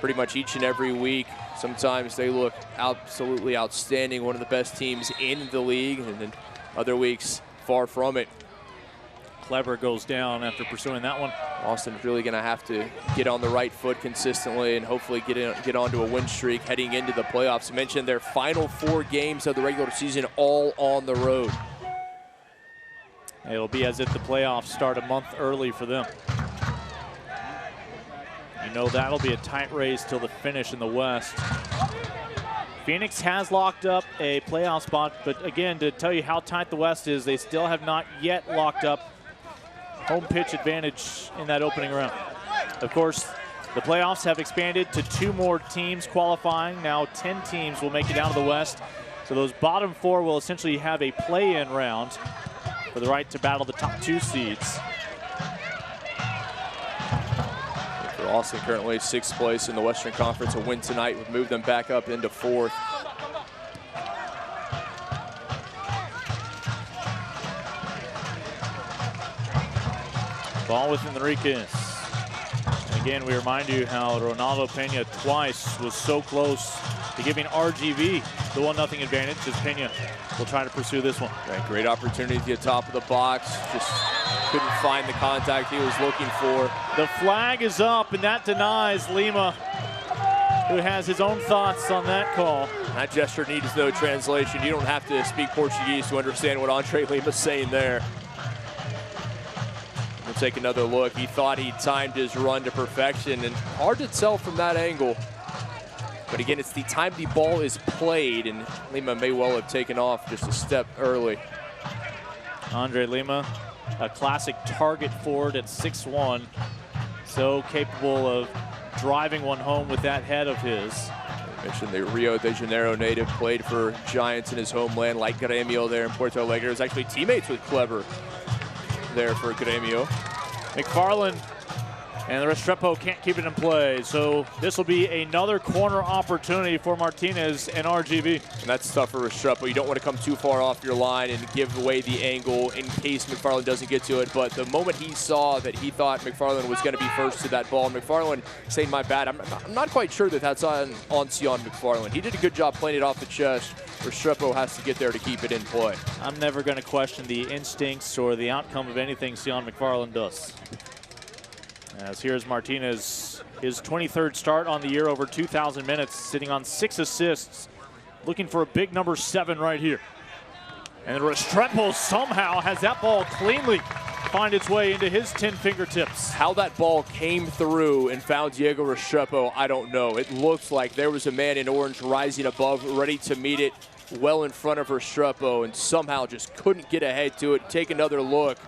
pretty much each and every week. Sometimes they look absolutely outstanding, one of the best teams in the league, and then other weeks far from it. Clever goes down after pursuing that one. Austin's really going to have to get on the right foot consistently and hopefully get onto a win streak heading into the playoffs. You mentioned their final 4 games of the regular season all on the road. It'll be as if the playoffs start a month early for them. You know that'll be a tight race till the finish in the West. Phoenix has locked up a playoff spot, but again, to tell you how tight the West is, they still have not yet locked up home pitch advantage in that opening round. Of course, the playoffs have expanded to 2 more teams qualifying. Now 10 teams will make it down to the West. So those bottom 4 will essentially have a play-in round for the right to battle the top 2 seeds. For Austin, currently 6th place in the Western Conference. A win tonight would move them back up into 4th. Ball with Enriquez. And again, we remind you how Ronaldo Pena twice was so close to giving RGV the 1-0 advantage, as Pena will try to pursue this one. Right, great opportunity to get top of the box. Just couldn't find the contact he was looking for. The flag is up, and that denies Lima, who has his own thoughts on that call. That gesture needs no translation. You don't have to speak Portuguese to understand what Andre Lima's saying there. We'll take another look. He thought he timed his run to perfection, and hard to tell from that angle. But again, it's the time the ball is played, and Lima may well have taken off just a step early. Andre Lima, a classic target forward at 6'1", so capable of driving one home with that head of his. I mentioned the Rio de Janeiro native, played for Giants in his homeland, like Grêmio there in Porto Alegre. Was actually teammates with Clever there for Grêmio. McFarland and the Restrepo can't keep it in play, so this will be another corner opportunity for Martinez and RGV. And that's tough for Restrepo. You don't want to come too far off your line and give away the angle in case McFarland doesn't get to it. But the moment he saw that, he thought McFarland was going to be first to that ball. And McFarland saying, my bad, I'm not quite sure that that's on Sion McFarland. He did a good job playing it off the chest. Restrepo has to get there to keep it in play. I'm never going to question the instincts or the outcome of anything Sion McFarland does. As here's Martinez, his 23rd start on the year, over 2,000 minutes, sitting on 6 assists, looking for a big number 7 right here. And Restrepo somehow has that ball cleanly find its way into his 10 fingertips. How that ball came through and found Diego Restrepo, I don't know. It looks like there was a man in orange rising above, ready to meet it, well in front of Restrepo, and somehow just couldn't get ahead to it. Take another look.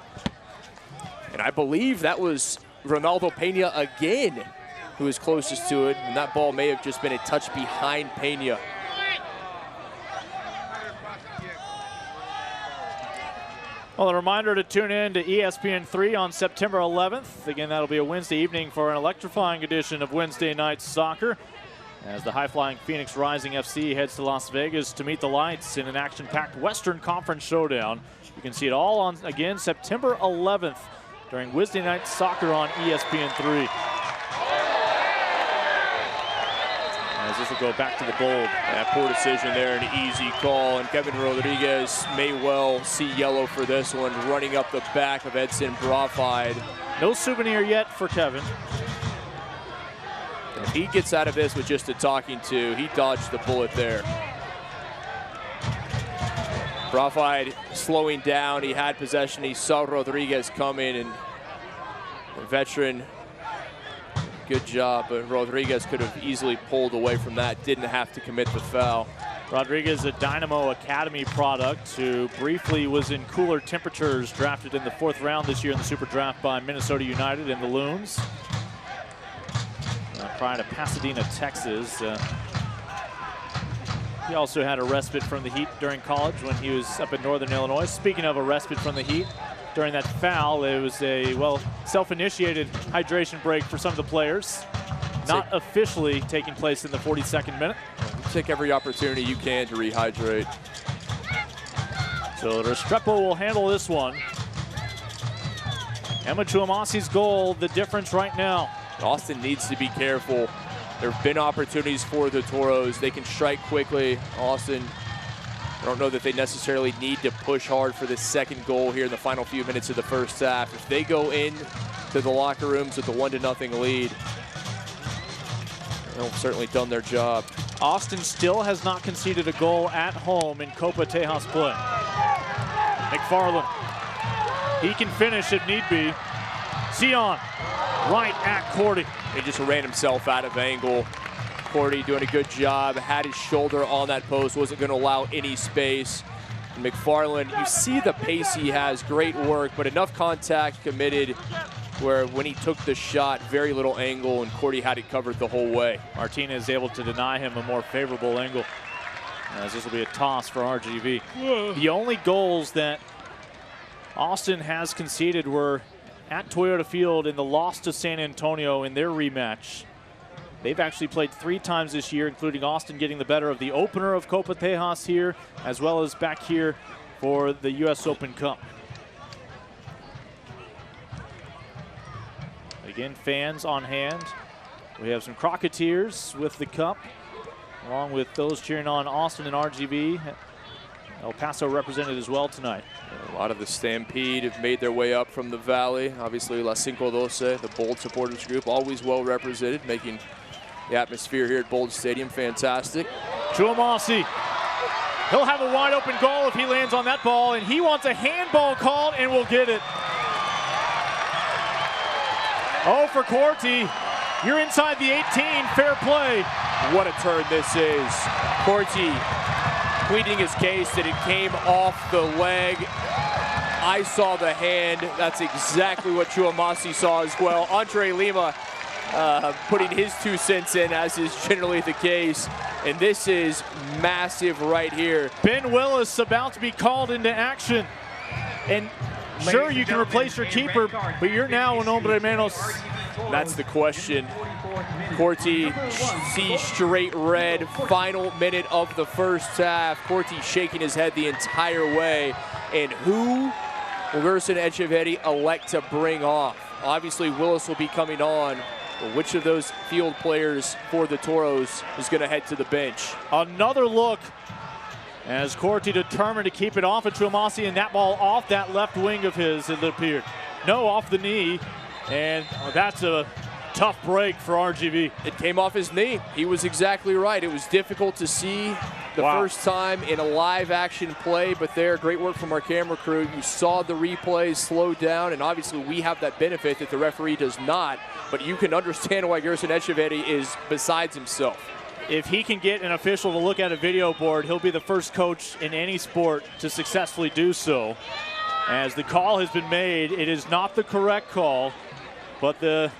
And I believe that was Ronaldo Pena again, who is closest to it, and that ball may have just been a touch behind Pena. Well, a reminder to tune in to ESPN3 on September 11th. Again, that'll be a Wednesday evening for an electrifying edition of Wednesday Night Soccer, as the high-flying Phoenix Rising FC heads to Las Vegas to meet the lights in an action-packed Western Conference showdown. You can see it all on, again, September 11th. During Wednesday Night Soccer on ESPN3. As this will go back to the bold. That poor decision there, an easy call, and Kevin Rodriguez may well see yellow for this one, running up the back of Edson Brafide. No souvenir yet for Kevin. If he gets out of this with just a talking to, he dodged the bullet there. Brafide slowing down, he had possession, he saw Rodriguez coming, and the veteran, good job, but Rodriguez could have easily pulled away from that, didn't have to commit the foul. Rodriguez, a Dynamo Academy product who briefly was in cooler temperatures, drafted in the 4th round this year in the Super Draft by Minnesota United and the Loons. Prior to Pasadena, Texas. He also had a respite from the heat during college when he was up in Northern Illinois. Speaking of a respite from the heat, during that foul, it was a, well, self-initiated hydration break for some of the players. not officially taking place in the 42nd minute. Take every opportunity you can to rehydrate. So Restrepo will handle this one. Emma Chuamasi's goal, the difference right now. Austin needs to be careful. There have been opportunities for the Toros. They can strike quickly. Austin, I don't know that they necessarily need to push hard for this second goal here in the final few minutes of the first half. If they go in to the locker rooms with a 1-0 lead, they've certainly done their job. Austin still has not conceded a goal at home in Copa Tejas play. McFarland, he can finish if need be. Sion, right at Cordy. He just ran himself out of angle. Cordy doing a good job, had his shoulder on that post, wasn't going to allow any space. And McFarland, you see the pace he has, great work, but enough contact committed where when he took the shot, very little angle, and Cordy had it covered the whole way. Martinez able to deny him a more favorable angle, as this will be a toss for RGV. The only goals that Austin has conceded were at Toyota Field in the loss to San Antonio in their rematch. They've actually played 3 times this year, including Austin getting the better of the opener of Copa Tejas here, as well as back here for the U.S. Open Cup. Again, fans on hand. We have some Crocketeers with the cup, along with those cheering on Austin and RGV. El Paso represented as well tonight. A lot of the Stampede have made their way up from the valley. Obviously, La Cinco Doce, the Bold supporters group, always well represented, making the atmosphere here at Bold Stadium fantastic. Chuamasi, he'll have a wide open goal if he lands on that ball, and he wants a handball called and will get it. Oh, for Corti, you're inside the 18, fair play. What a turn this is. Corti pleading his case that it came off the leg. I saw the hand. That's exactly what Chuamasi saw as well. Andre Lima putting his 2 cents in, as is generally the case. And this is massive right here. Ben Willis about to be called into action. And sure, you can replace your keeper, but you're now un hombre menos. That's the question. Corti sees straight red, final minute of the first half. Corti shaking his head the entire way. And who will Gerson Echeverri elect to bring off? Obviously, Willis will be coming on. But which of those field players for the Toros is going to head to the bench? Another look as Corti determined to keep it off of Chuamasi, and that ball off that left wing of his, it appeared. No, off the knee, and that's a tough break for RGV. It came off his knee. He was exactly right. It was difficult to see the first time in a live action play, but there, great work from our camera crew. You saw the replays slow down, and obviously we have that benefit that the referee does not, but you can understand why Gerson Echeverri is besides himself. If he can get an official to look at a video board, he'll be the first coach in any sport to successfully do so. As the call has been made, it is not the correct call, but the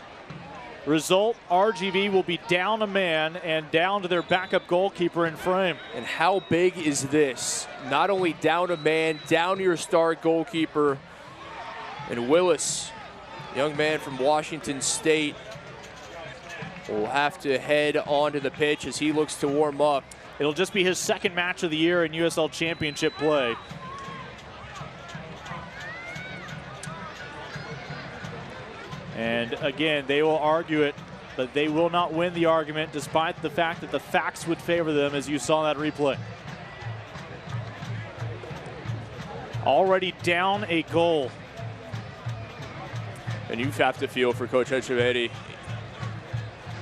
result, RGV will be down a man and down to their backup goalkeeper in frame. And how big is this? Not only down a man, down your star goalkeeper. And Willis, young man from Washington State, will have to head onto the pitch as he looks to warm up. It'll just be his second match of the year in USL Championship play. And again, they will argue it, but they will not win the argument despite the fact that the facts would favor them, as you saw that replay. Already down a goal. And you have to feel for Coach Echeverri.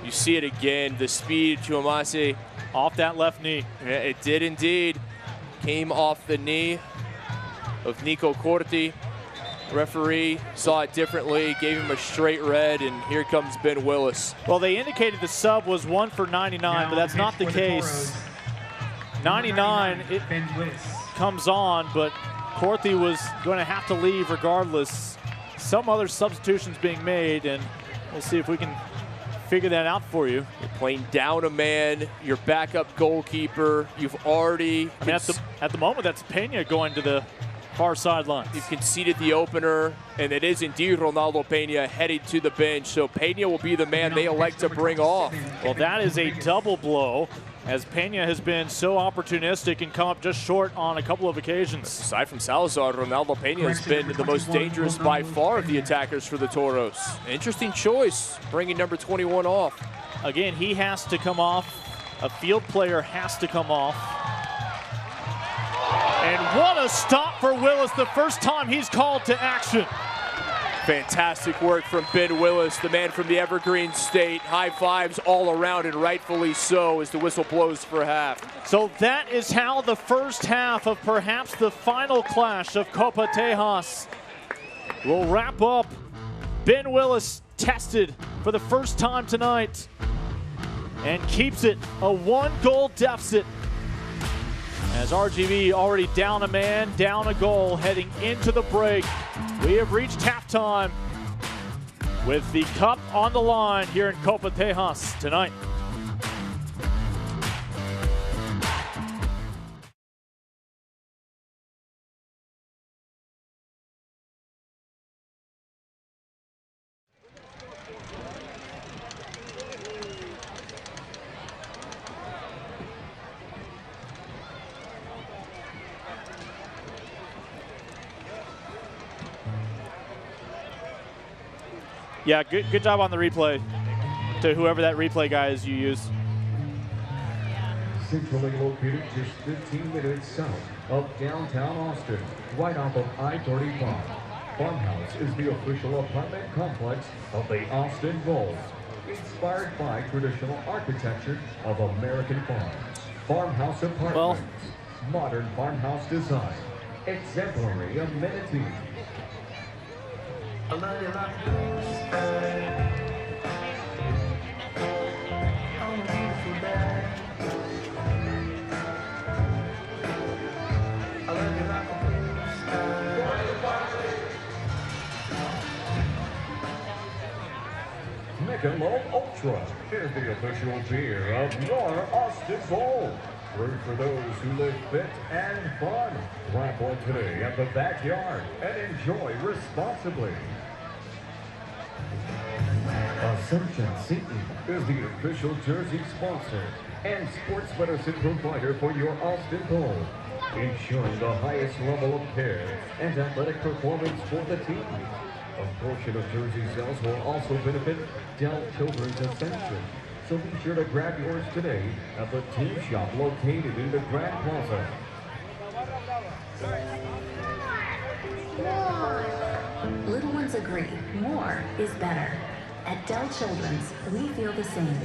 You see it again, the speed, Chuamasi. Off that left knee. Yeah, it did indeed. Came off the knee of Nico Corti. Referee saw it differently, gave him a straight red, and here comes Ben Willis. Well, they indicated the sub was 1 for 99, but that's not the case. 99, it comes on, but Corti was going to have to leave regardless. Some other substitutions being made, and we'll see if we can figure that out for you. You're playing down a man, your backup goalkeeper. You've already... I mean, at the moment, that's Pena going to the far sideline. You've conceded the opener, and it is indeed Ronaldo Pena headed to the bench. So Pena will be the man they elect to bring off. Well, that is a double blow, as Pena has been so opportunistic and come up just short on a couple of occasions. Aside from Salazar, Ronaldo Pena has been the most dangerous by far of the attackers for the Toros. Interesting choice, bringing number 21 off. Again, he has to come off. A field player has to come off. And what a stop for Willis, the first time he's called to action. Fantastic work from Ben Willis, the man from the Evergreen State. High fives all around, and rightfully so, as the whistle blows for half. So that is how the first half of perhaps the final clash of Copa Tejas will wrap up. Ben Willis tested for the first time tonight and keeps it a 1-goal deficit, as RGV already down a man, down a goal, heading into the break. We have reached halftime with the cup on the line here in Copa Tejas tonight. Yeah, good job on the replay to whoever that replay guy is you use. Centrally located just 15 minutes south of downtown Austin, right off of I-35. Farmhouse is the official apartment complex of the Austin Bold, inspired by traditional architecture of American farms. Farmhouse apartments, modern farmhouse design, exemplary amenities. Michelob Ultra is the official beer of your Austin Bowl. Brewed for those who live fit and fun. Grab one today at the backyard and enjoy responsibly. Ascension Seton is the official jersey sponsor and sports medicine provider for your Austin Bowl, ensuring the highest level of care and athletic performance for the team. A portion of jersey sales will also benefit Dell Children's Ascension. So be sure to grab yours today at the team shop located in the Grand Plaza. Little ones agree, more is better. At Dell Children's, we feel the same.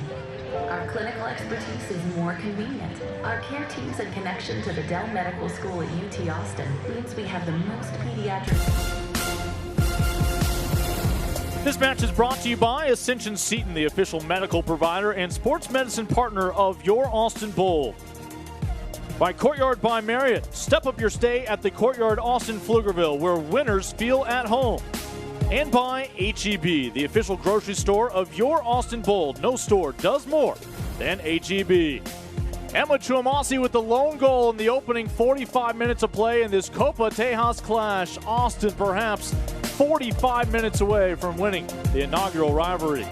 Our clinical expertise is more convenient. Our care teams and connection to the Dell Medical School at UT Austin means we have the most pediatric. This match is brought to you by Ascension Seton, the official medical provider and sports medicine partner of your Austin Bowl. By Courtyard by Marriott, step up your stay at the Courtyard Austin Pflugerville, where winners feel at home. And by H-E-B, the official grocery store of your Austin Bowl. No store does more than H-E-B. Emma Chuamasi with the lone goal in the opening 45 minutes of play in this Copa Tejas clash. Austin perhaps 45 minutes away from winning the inaugural rivalry.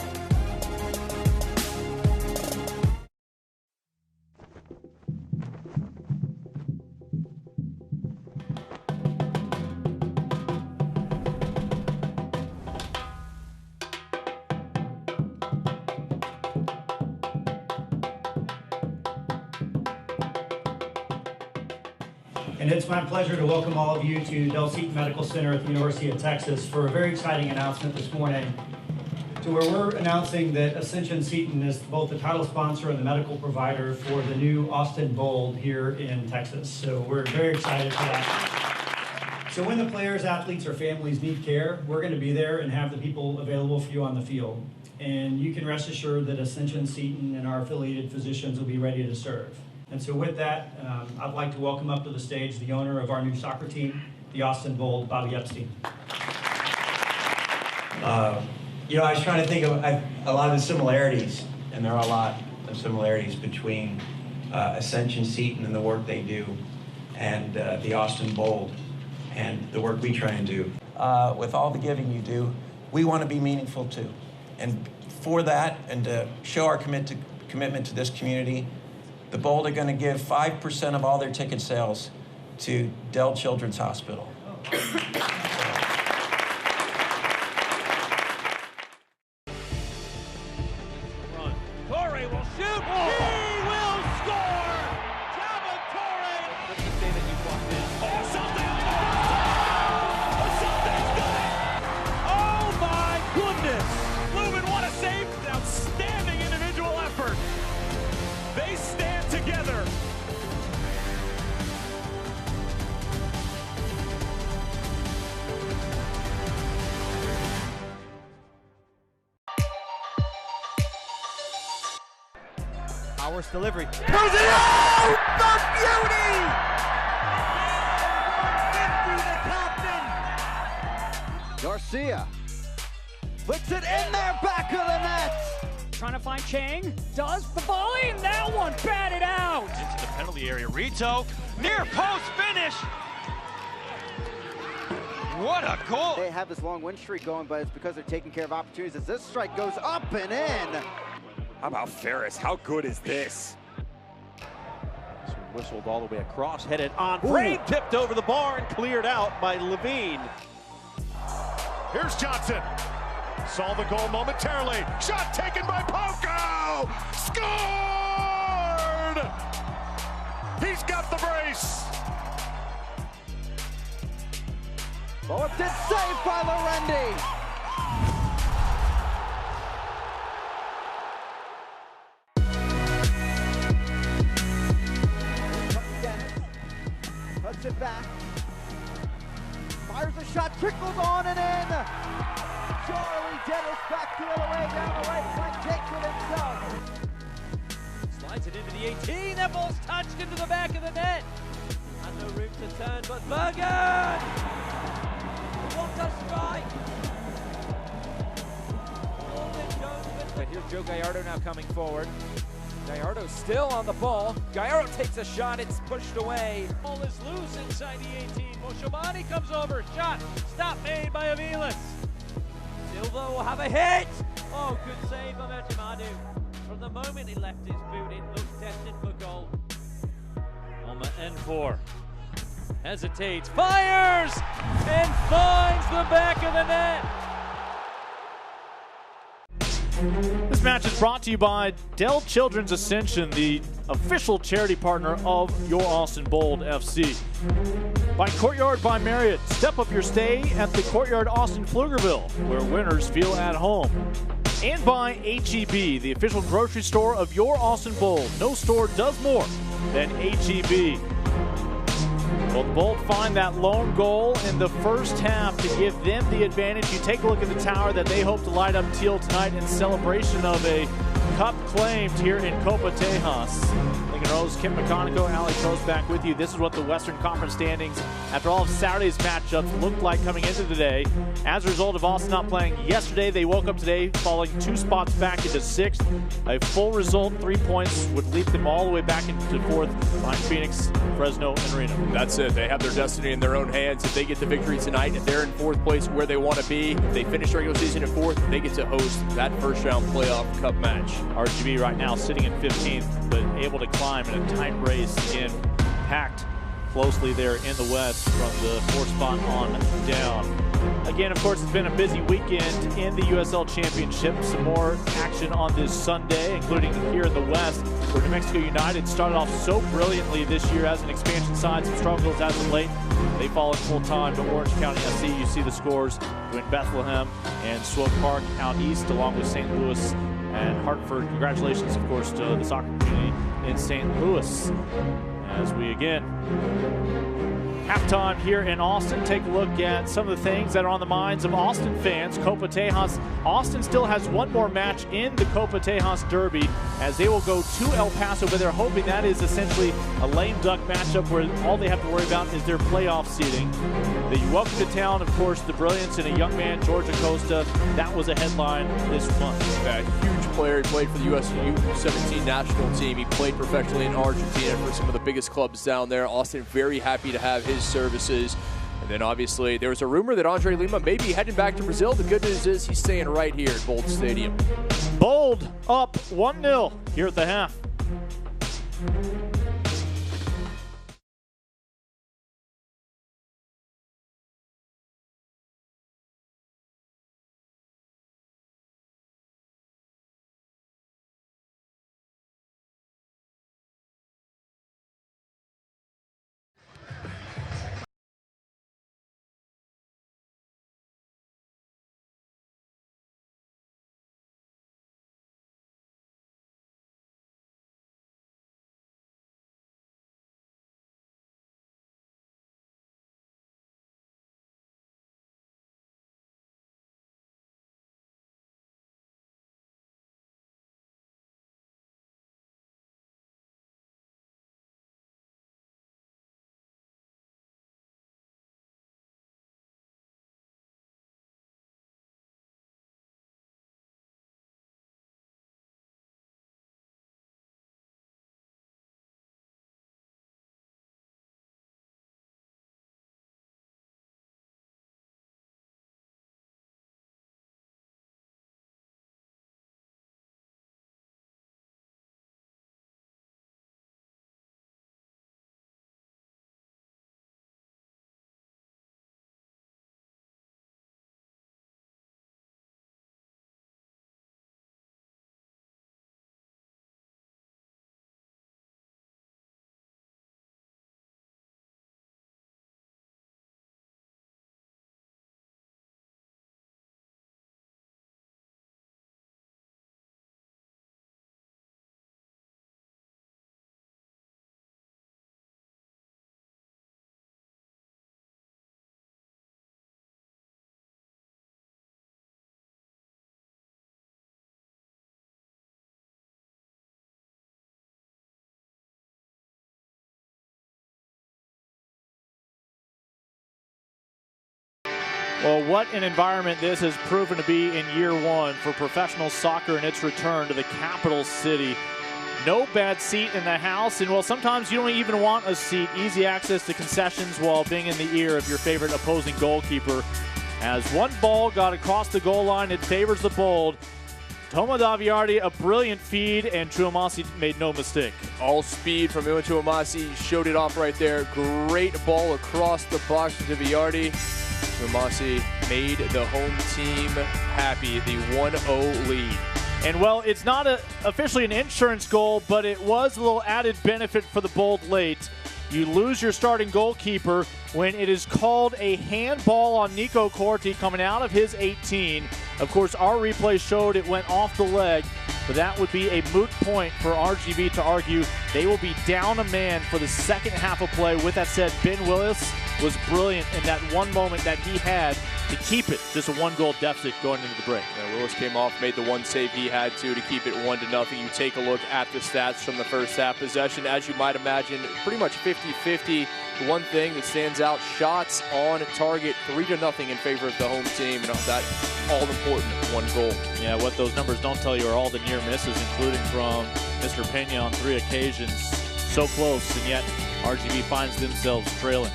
And it's my pleasure to welcome all of you to Dell Seton Medical Center at the University of Texas for a very exciting announcement this morning, to where we're announcing that Ascension Seton is both the title sponsor and the medical provider for the new Austin Bowl here in Texas. So we're very excited for that. So when the players, athletes, or families need care, we're going to be there and have the people available for you on the field. And you can rest assured that Ascension Seton and our affiliated physicians will be ready to serve. And so with that, I'd like to welcome up to the stage the owner of our new soccer team, the Austin Bowl, Bobby Epstein. I was trying to think of a lot of the similarities, and there are a lot of similarities between Ascension Seton and the work they do and the Austin Bowl. and the work we try and do. With all the giving you do, we want to be meaningful too. And for that, and to show our commitment to this community, the Bold are going to give 5% of all their ticket sales to Dell Children's Hospital. Torre will shoot. He will score. Javon Torre. Let's just say that you walked in. Oh, something's good. Oh my goodness. Lubin, what a save. Outstanding individual effort. They stand together. Powers delivery. Throws it out! The beauty! 50 to Thompson. Garcia flicks it in there, back of the net. Trying to find Chang. Does the volley, and that one batted out. Into the penalty area. Rito, near post finish. What a goal! They have this long win streak going, but it's because they're taking care of opportunities as this strike goes up and in. How about Ferris? How good is this? Whistled all the way across, headed on frame, tipped over the bar and cleared out by Levine. Here's Johnson. Saw the goal momentarily. Shot taken by Poco. Scored! He's got the brace. Lifted save by Lorendi. Puts it back. Fires a shot, trickles on and in. Charlie Dennis back the other way, down the right flank, takes it himself. Slides it into the 18. That ball's touched into the back of the net. And no room to turn, but Bergen! What a strike! But here's Joe Gallardo now coming forward. Gallardo still on the ball. Gallardo takes a shot, it's pushed away. Ball is loose inside the 18. Moshobani comes over, shot, stop made by Aviles. Silva will have a hit! Oh, good save by Metimadu. From the moment he left his boot, it looked destined for goal. On the N4. Hesitates, fires, and finds the back of the net. This match is brought to you by Dell Children's Ascension, the official charity partner of your Austin Bold FC. By Courtyard by Marriott, step up your stay at the Courtyard Austin Pflugerville, where winners feel at home. And by H-E-B, the official grocery store of your Austin Bold. No store does more than H-E-B. Well, the Bold find that lone goal in the first half to give them the advantage. You take a look at the tower that they hope to light up teal tonight in celebration of a cup claimed here in Copa Tejas. Lincoln Rose, Kim McConico, Ali Crow's back with you. This is what the Western Conference standings after all of Saturday's matchups looked like coming into today. As a result of Austin not playing yesterday, they woke up today falling 2 spots back into 6th. A full result, 3 points, would leap them all the way back into 4th behind Phoenix, Fresno, and Reno. That's it. They have their destiny in their own hands. If they get the victory tonight, if they're in 4th place where they want to be, if they finish the regular season in 4th, they get to host that first round playoff cup match. RGB right now sitting in 15th, but able to climb in a tight race. Again, packed closely there in the West from the 4th spot on down. Again, of course, it's been a busy weekend in the USL Championship. Some more action on this Sunday, including here in the West, where New Mexico United started off so brilliantly this year as an expansion side. Some struggles as of late. They fall in full time to Orange County SC. You see the scores between Bethlehem and Swope Park out east, along with St. Louis and Hartford. Congratulations, of course, to the soccer community in St. Louis. As we again halftime here in Austin, take a look at some of the things that are on the minds of Austin fans. Copa Tejas. Austin still has one more match in the Copa Tejas Derby as they will go to El Paso, but they're hoping that is essentially a lame duck matchup where all they have to worry about is their playoff seeding. They welcome to town, of course, the brilliance in a young man, George Acosta. That was a headline this month. Yeah, huge player. He played for the U.S. U17 national team. He played professionally in Argentina for some of the biggest clubs down there. Austin very happy to have his services. And then obviously there was a rumor that Andre Lima may be heading back to Brazil. The good news is he's staying right here at Bold Stadium. Bold up 1-0 here at the half. Well, what an environment this has proven to be in year one for professional soccer and its return to the capital city. No bad seat in the house, and well, sometimes you don't even want a seat. Easy access to concessions while being in the ear of your favorite opposing goalkeeper. As one ball got across the goal line, it favors the Bold. Toma Daviardi, a brilliant feed, and Chuamasi made no mistake. All speed from Iwan Chuamasi, showed it off right there. Great ball across the box from Daviardi. Chuamasi made the home team happy, the 1-0 lead. And well, it's not officially an insurance goal, but it was a little added benefit for the Bold late. You lose your starting goalkeeper when it is called a handball on Nico Corti coming out of his 18. Of course, our replay showed it went off the leg, but that would be a moot point for RGV to argue. They will be down a man for the second half of play. With that said, Ben Willis was brilliant in that one moment that he had to keep it just a 1-goal deficit going into the break. Yeah, Willis came off, made the one save he had to keep it 1-0. You take a look at the stats from the first half. Possession, as you might imagine, pretty much 50-50. The one thing that stands out, shots on target, 3-0 in favor of the home team. And that all-important 1 goal. Yeah, what those numbers don't tell you are all the near misses, including from Mr. Pena on 3 occasions. So close, and yet RGV finds themselves trailing.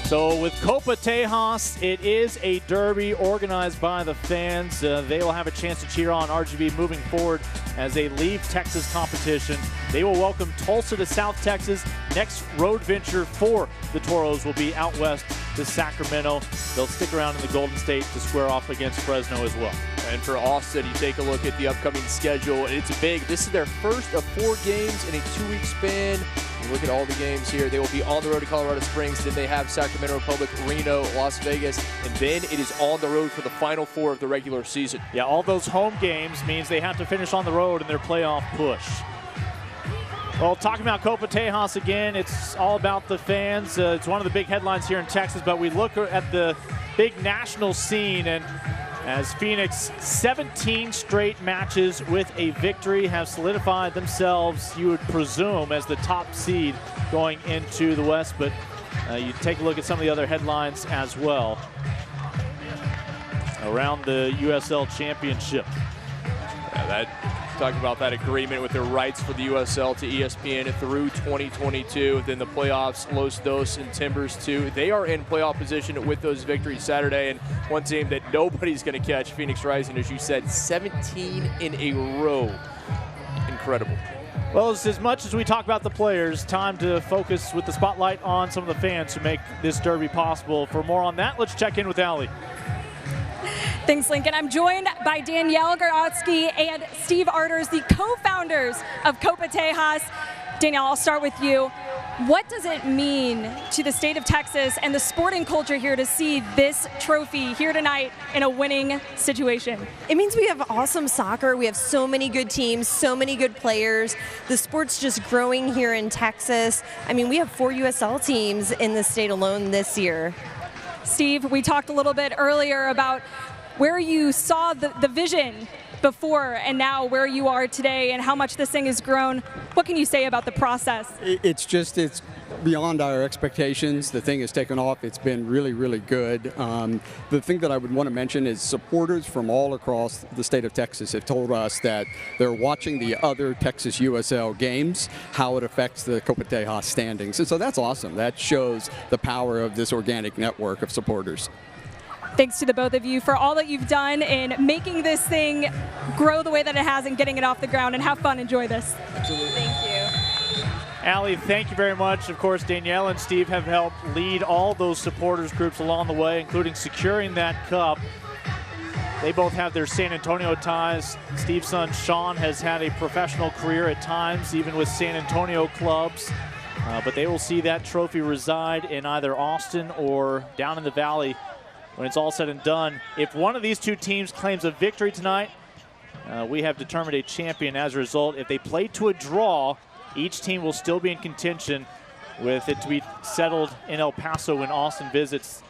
So with Copa Tejas, it is a derby organized by the fans. They will have a chance to cheer on RGV moving forward as they leave Texas competition. They will welcome Tulsa to South Texas. Next road venture for the Toros will be out west to Sacramento. They'll stick around in the Golden State to square off against Fresno as well. And for Austin, you take a look at the upcoming schedule, and it's big. This is their first of 4 games in a 2-week span. You look at all the games here. They will be on the road to Colorado Springs. Then they have Sacramento Republic, Reno, Las Vegas, and then it is on the road for the final 4 of the regular season. Yeah, all those home games means they have to finish on the road in their playoff push. Well, talking about Copa Tejas again, it's all about the fans. It's one of the big headlines here in Texas, but we look at the big national scene, and as Phoenix, 17 straight matches with a victory, have solidified themselves, you would presume, as the top seed going into the West. But you take a look at some of the other headlines as well around the USL Championship. Yeah, Talking about that agreement with the rights for the USL to ESPN through 2022. Then the playoffs, Los Dos and Timbers too. They are in playoff position with those victories Saturday. And one team that nobody's going to catch, Phoenix Rising, as you said, 17 in a row. Incredible. Well, as much as we talk about the players, time to focus with the spotlight on some of the fans who make this derby possible. For more on that, let's check in with Allie. Thanks, Lincoln. I'm joined by Danielle Garotsky and Steve Arters, the co-founders of Copa Tejas. Danielle, I'll start with you. What does it mean to the state of Texas and the sporting culture here to see this trophy here tonight in a winning situation? It means we have awesome soccer. We have so many good teams, so many good players. The sport's just growing here in Texas. I mean, we have 4 USL teams in the state alone this year. Steve, we talked a little bit earlier about where you saw the vision before and now where you are today and how much this thing has grown. What can you say about the process? It's beyond our expectations. The thing has taken off. It's been really, really good. The thing that I would want to mention is supporters from all across the state of Texas have told us that they're watching the other Texas USL games, how it affects the Copa Tejas standings. And so that's awesome. That shows the power of this organic network of supporters. Thanks to the both of you for all that you've done in making this thing grow the way that it has and getting it off the ground, and have fun. Enjoy this. Absolutely. Thank you. Allie, thank you very much. Of course, Danielle and Steve have helped lead all those supporters groups along the way, including securing that cup. They both have their San Antonio ties. Steve's son, Sean, has had a professional career at times, even with San Antonio clubs. But they will see that trophy reside in either Austin or down in the Valley when it's all said and done. If one of these two teams claims a victory tonight, we have determined a champion as a result. If they play to a draw, each team will still be in contention, with it to be settled in El Paso when Austin visits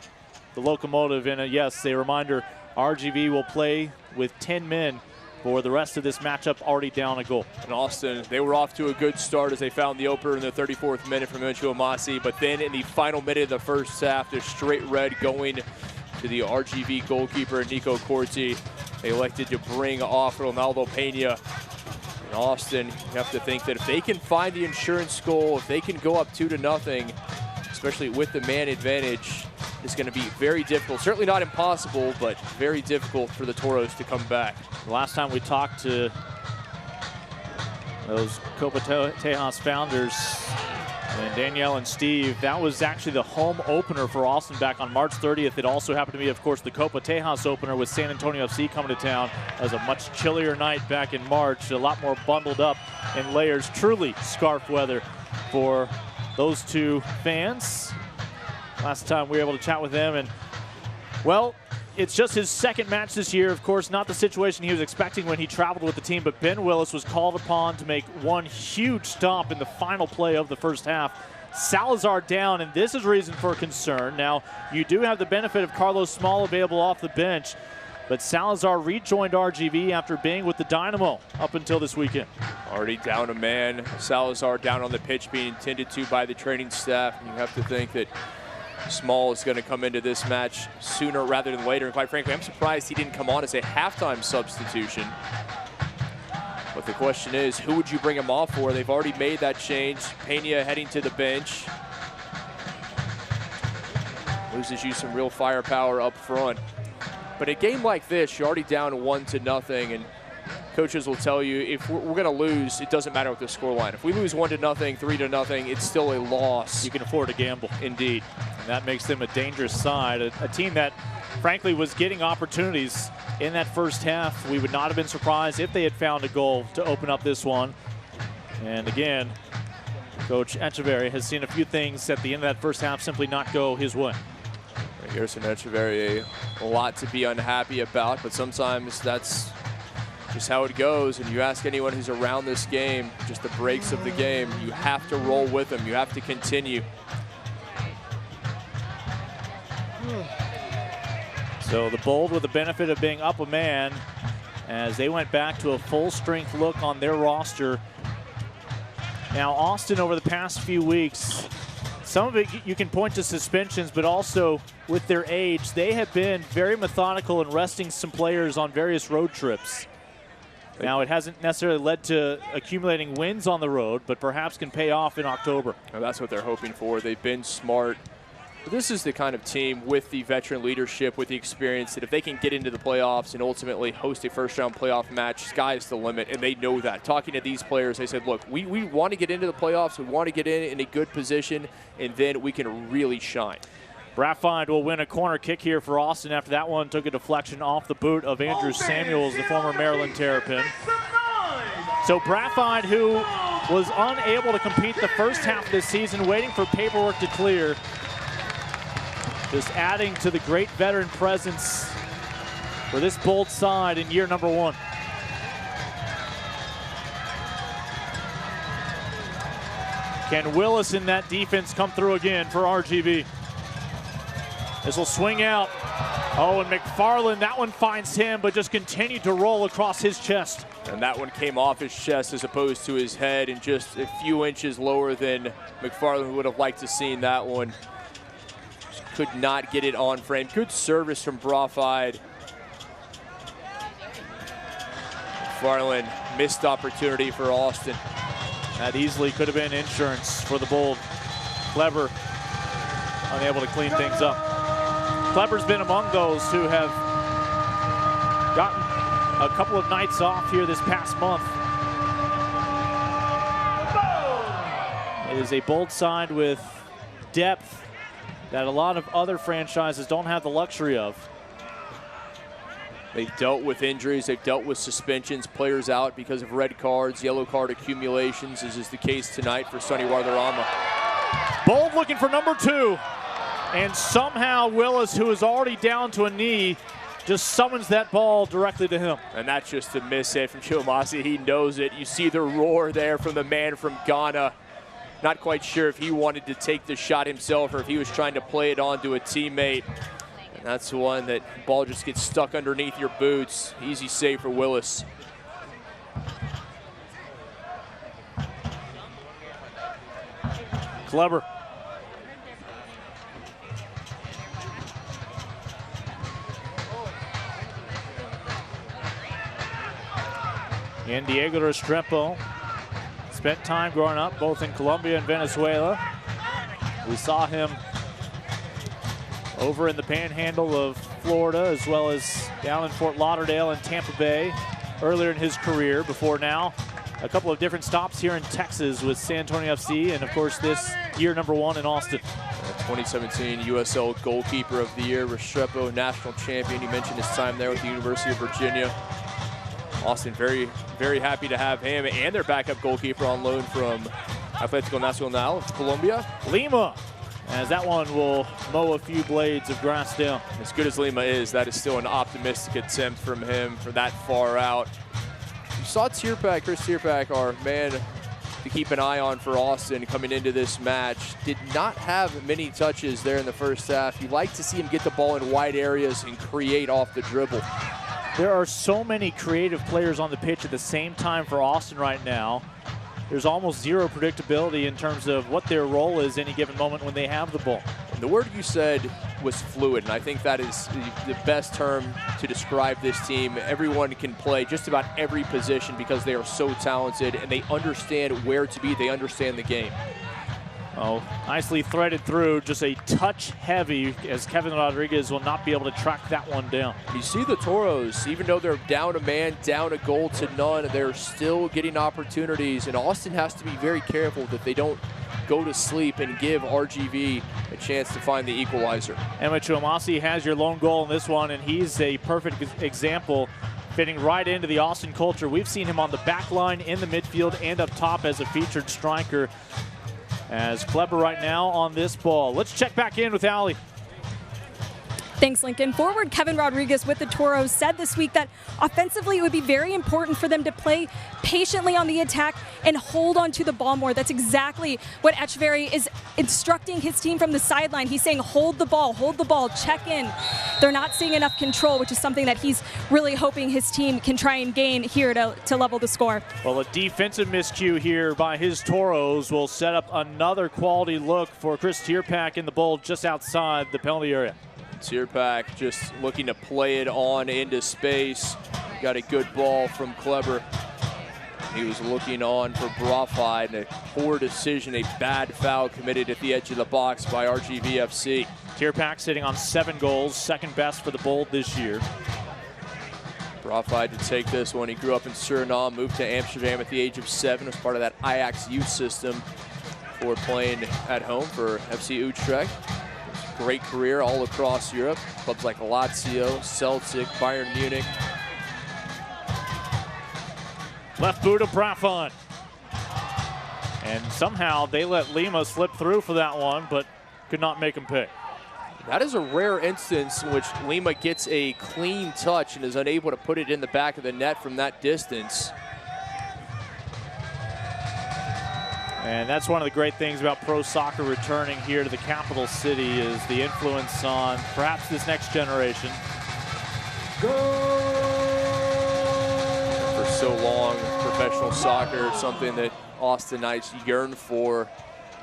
the Locomotive. And yes, a reminder, RGV will play with 10 men for the rest of this matchup, already down a goal. In Austin, they were off to a good start as they found the opener in the 34th minute from Micho Amasi, but then in the final minute of the first half, the straight red going to the RGV goalkeeper, Nico Corti. They elected to bring off Ronaldo Pena. In Austin, you have to think that if they can find the insurance goal, if they can go up 2-0, especially with the man advantage, it's going to be very difficult. Certainly not impossible, but very difficult for the Toros to come back. The last time we talked to those Copa Tejas founders, and Danielle and Steve, that was actually the home opener for Austin back on March 30th. It also happened to be, of course, the Copa Tejas opener with San Antonio FC coming to town. It was a much chillier night back in March, a lot more bundled up in layers. Truly scarf weather for those two fans. Last time we were able to chat with them, and well, it's just his second match this year. Of course, not the situation he was expecting when he traveled with the team, but Ben Willis was called upon to make one huge stop in the final play of the first half. Salazar down, and this is reason for concern. Now, you do have the benefit of Carlos Small available off the bench, but Salazar rejoined RGV after being with the Dynamo up until this weekend. Already down a man. Salazar down on the pitch, being tended to by the training staff. You have to think that Small is going to come into this match sooner rather than later. And quite frankly, I'm surprised he didn't come on as a halftime substitution. But the question is, who would you bring him off for? They've already made that change. Pena heading to the bench. Loses you some real firepower up front. But a game like this, you're already down 1-0, and coaches will tell you if we're going to lose, it doesn't matter what the scoreline. If we lose 1-0, 3-0, it's still a loss. You can afford to gamble. Indeed. And that makes them a dangerous side, a team that frankly was getting opportunities in that first half. We would not have been surprised if they had found a goal to open up this one. And again, Coach Echeverri has seen a few things at the end of that first half simply not go his way. Gerson Echeverri, a lot to be unhappy about, but sometimes that's just how it goes. And you ask anyone who's around this game, just the breaks of the game, you have to roll with them. You have to continue. So the Bold with the benefit of being up a man as they went back to a full strength look on their roster. Now Austin over the past few weeks, some of it you can point to suspensions, but also with their age, they have been very methodical in resting some players on various road trips. Now, it hasn't necessarily led to accumulating wins on the road, but perhaps can pay off in October. Well, that's what they're hoping for. They've been smart. But this is the kind of team with the veteran leadership, with the experience, that if they can get into the playoffs and ultimately host a first-round playoff match, sky's the limit, and they know that. Talking to these players, they said, look, we want to get into the playoffs. We want to get in a good position, and then we can really shine. Braffine will win a corner kick here for Austin after that one took a deflection off the boot of Andrew Samuels, the former Maryland Terrapin. So Braffine, who was unable to compete the first half of this season, waiting for paperwork to clear, just adding to the great veteran presence for this Bold side in year number 1. Can Willis in that defense come through again for RGV? This will swing out. Oh, and McFarland, that one finds him, but just continued to roll across his chest. And that one came off his chest as opposed to his head, and just a few inches lower than McFarland would have liked to seen that one. Just could not get it on frame. Good service from Braffine. McFarland, missed opportunity for Austin. That easily could have been insurance for the Bold. Clever, unable to clean things up. Clever's been among those who have gotten a couple of nights off here this past month. It is a Bold side with depth that a lot of other franchises don't have the luxury of. They've dealt with injuries, they've dealt with suspensions, players out because of red cards, yellow card accumulations, as is the case tonight for Sonny Wartharama. Bold looking for number 2. And somehow Willis, who is already down to a knee, just summons that ball directly to him. And that's just a miss hit from Chiomasi. He knows it. You see the roar there from the man from Ghana. Not quite sure if he wanted to take the shot himself or if he was trying to play it on to a teammate. And that's the one that ball just gets stuck underneath your boots. Easy save for Willis. Clever. And Diego Restrepo spent time growing up both in Colombia and Venezuela. We saw him over in the panhandle of Florida, as well as down in Fort Lauderdale and Tampa Bay earlier in his career, before now a couple of different stops here in Texas with San Antonio FC, and of course this year number 1 in Austin. 2017 USL Goalkeeper of the Year, Restrepo, national champion. You mentioned his time there with the University of Virginia. Austin very, very happy to have him and their backup goalkeeper on loan from Atlético Nacional of Colombia. Lima, as that one will mow a few blades of grass down. As good as Lima is, that is still an optimistic attempt from him from that far out. You saw Tierpak, Chris Tierpak, our man to keep an eye on for Austin coming into this match. Did not have many touches there in the first half. You like to see him get the ball in wide areas and create off the dribble. There are so many creative players on the pitch at the same time for Austin right now. There's almost zero predictability in terms of what their role is any given moment when they have the ball. And the word you said was fluid, and I think that is the best term to describe this team. Everyone can play just about every position because they are so talented and they understand where to be. They understand the game. Oh, nicely threaded through, just a touch heavy, as Kevin Rodriguez will not be able to track that one down. You see the Toros, even though they're down a man, down a goal to none, they're still getting opportunities, and Austin has to be very careful that they don't go to sleep and give RGV a chance to find the equalizer. Emma Chiomasi has your lone goal in this one, and he's a perfect example, fitting right into the Austin culture. We've seen him on the back line, in the midfield, and up top as a featured striker. As Kleber right now on this ball. Let's check back in with Allie. Thanks, Lincoln. Forward Kevin Rodriguez with the Toros said this week that offensively it would be very important for them to play patiently on the attack and hold on to the ball more. That's exactly what Echeverry is instructing his team from the sideline. He's saying hold the ball, check in. They're not seeing enough control, which is something that he's really hoping his team can try and gain here to level the score. Well, a defensive miscue here by his Toros will set up another quality look for Chris Tierpak in the bowl just outside the penalty area. Tierpak just looking to play it on into space. got a good ball from Kleber. He was looking on for Brafide, and a poor decision, a bad foul committed at the edge of the box by RGVFC. Tierpak sitting on 7 goals, second best for the Bold this year. Brafide to take this one. He grew up in Suriname, moved to Amsterdam at the age of 7, was part of that Ajax youth system before playing at home for FC Utrecht. Great career all across Europe. Clubs like Lazio, Celtic, Bayern Munich. Left boot of Brafide. And somehow they let Lima slip through for that one, but could not make him pay. That is a rare instance in which Lima gets a clean touch and is unable to put it in the back of the net from that distance. And that's one of the great things about pro soccer returning here to the capital city, is the influence on perhaps this next generation. For so long, professional soccer, something that Austinites yearn for.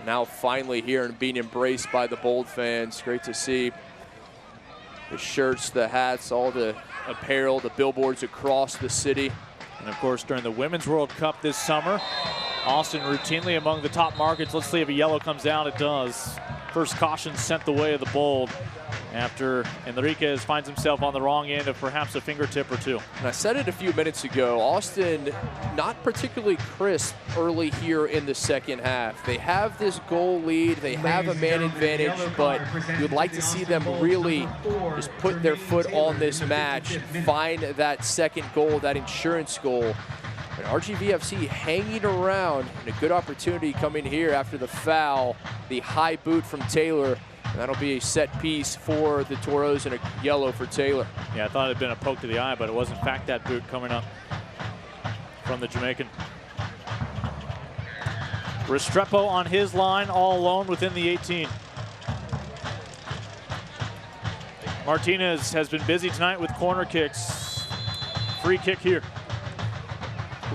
Now finally here and being embraced by the Bold fans. Great to see the shirts, the hats, all the apparel, the billboards across the city. And of course, during the Women's World Cup this summer, Austin routinely among the top markets. Let's see if a yellow comes out. It does. First caution sent the way of the Bold after Enriquez finds himself on the wrong end of perhaps a fingertip or two. And I said it a few minutes ago, Austin not particularly crisp early here in the second half. They have this goal lead, they have a man advantage, but you'd like to see them really just put their foot on this match, find that second goal, that insurance goal. And RGVFC hanging around, and a good opportunity coming here after the foul, the high boot from Taylor. And that'll be a set piece for the Toros and a yellow for Taylor. Yeah, I thought it had been a poke to the eye, but it was in fact that boot coming up from the Jamaican. Restrepo on his line, all alone within the 18. Martinez has been busy tonight with corner kicks. Free kick here.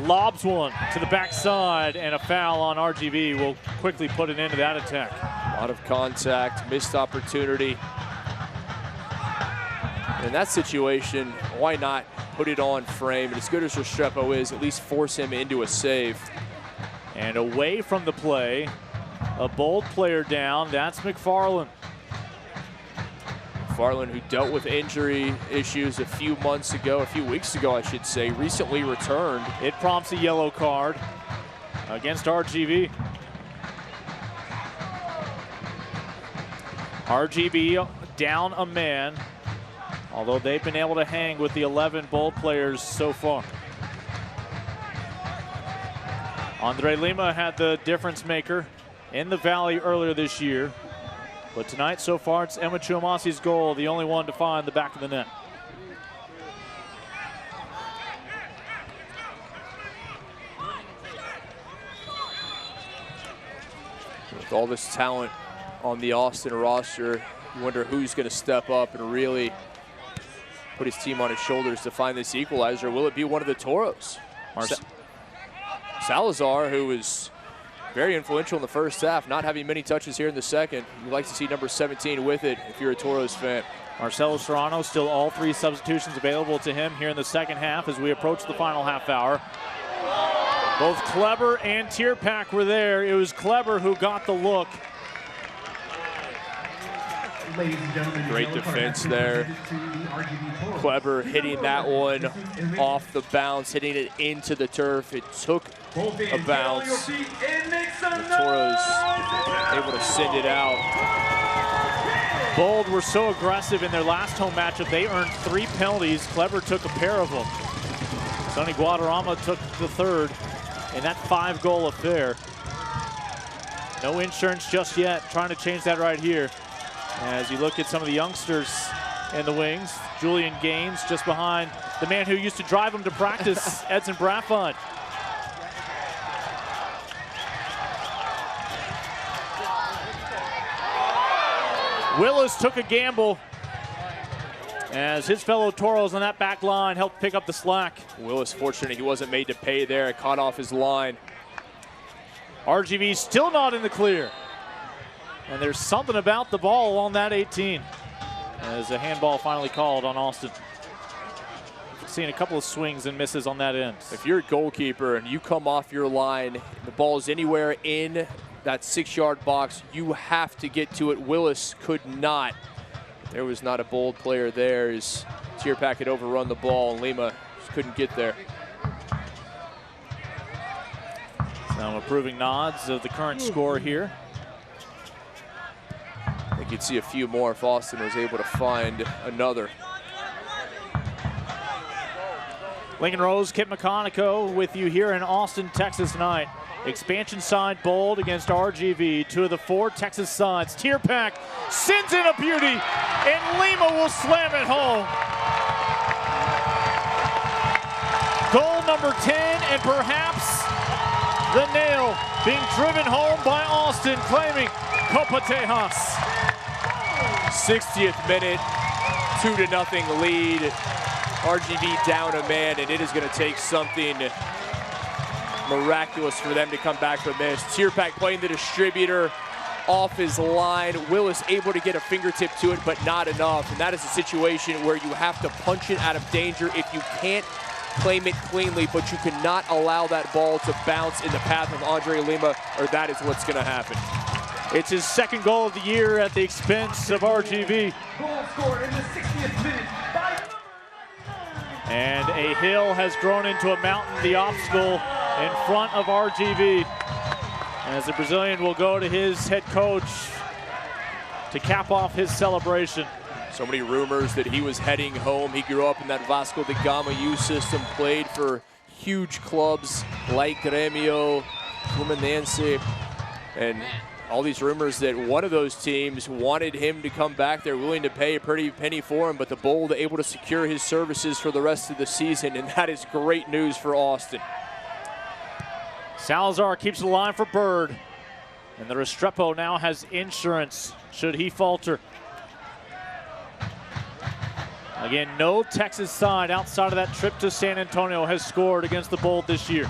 Lobs one to the backside, and a foul on RGV will quickly put an end to that attack. A lot of contact, missed opportunity. In that situation, why not put it on frame? And as good as Restrepo is, at least force him into a save. And away from the play, a Bold player down, that's McFarland. McFarland, who dealt with injury issues a few weeks ago, I should say, recently returned. It prompts a yellow card against RGV. RGV down a man, although they've been able to hang with the 11 Bold players so far. Andre Lima had the difference maker in the Valley earlier this year. But tonight, so far, it's Emma Chuamasi's goal, the only one to find the back of the net. With all this talent on the Austin roster, you wonder who's going to step up and really put his team on his shoulders to find this equalizer. Will it be one of the Toros? Salazar, who was very influential in the first half, not having many touches here in the second. You'd like to see number 17 with it if you're a Toros fan. Marcelo Serrano, still all 3 substitutions available to him here in the second half as we approach the final half hour. Both Kleber and Tierpak were there. It was Kleber who got the look. Ladies and gentlemen, great defense there. Kleber hitting that one off the bounce, hitting it into the turf. It took a bounce. The Toros able to send it out. Bold were so aggressive in their last home matchup. They earned 3 penalties. Kleber took a pair of them. Sonny Guadarrama took the 3rd in that 5-goal affair. No insurance just yet. Trying to change that right here. As you look at some of the youngsters in the wings, Julian Gaines just behind the man who used to drive him to practice, Edson Brafond. Willis took a gamble as his fellow Toros on that back line helped pick up the slack. Willis fortunate he wasn't made to pay there. It caught off his line. RGV still not in the clear. And there's something about the ball on that 18 as a handball finally called on Austin. seen a couple of swings and misses on that end. If you're a goalkeeper and you come off your line, the ball is anywhere in that 6-yard box, you have to get to it. Willis could not. There was not a bold player there as Tierpak had overrun the ball and Lima just couldn't get there. Now approving nods of the current score here. I think you'd see a few more if Austin was able to find another. Lincoln Rose, Kip McConico with you here in Austin, Texas tonight. Expansion side bold against RGV. 2 of the 4 Texas sides. Tierpak sends in a beauty, and Lima will slam it home. Goal number 10, and perhaps the nail being driven home by Austin, claiming Copa Tejas. 60th minute, 2-0 lead. RGV down a man, and it is going to take something miraculous for them to come back from this. Tierpak playing the distributor off his line. Willis able to get a fingertip to it, but not enough. And that is a situation where you have to punch it out of danger if you can't claim it cleanly, but you cannot allow that ball to bounce in the path of Andre Lima, or that is what's going to happen. It's his 2nd goal of the year at the expense of RGV. Goal scored in the 60th minute by number 99. And a hill has grown into a mountain, the obstacle in front of RGV. As the Brazilian will go to his head coach to cap off his celebration. So many rumors that he was heading home. He grew up in that Vasco da Gama youth system, played for huge clubs like Grêmio, Fluminense, and all these rumors that one of those teams wanted him to come back. They're willing to pay a pretty penny for him, but the Bold able to secure his services for the rest of the season, and that is great news for Austin. Salazar keeps the line for Bird, and the Restrepo now has insurance should he falter. Again, no Texas side outside of that trip to San Antonio has scored against the Bold this year.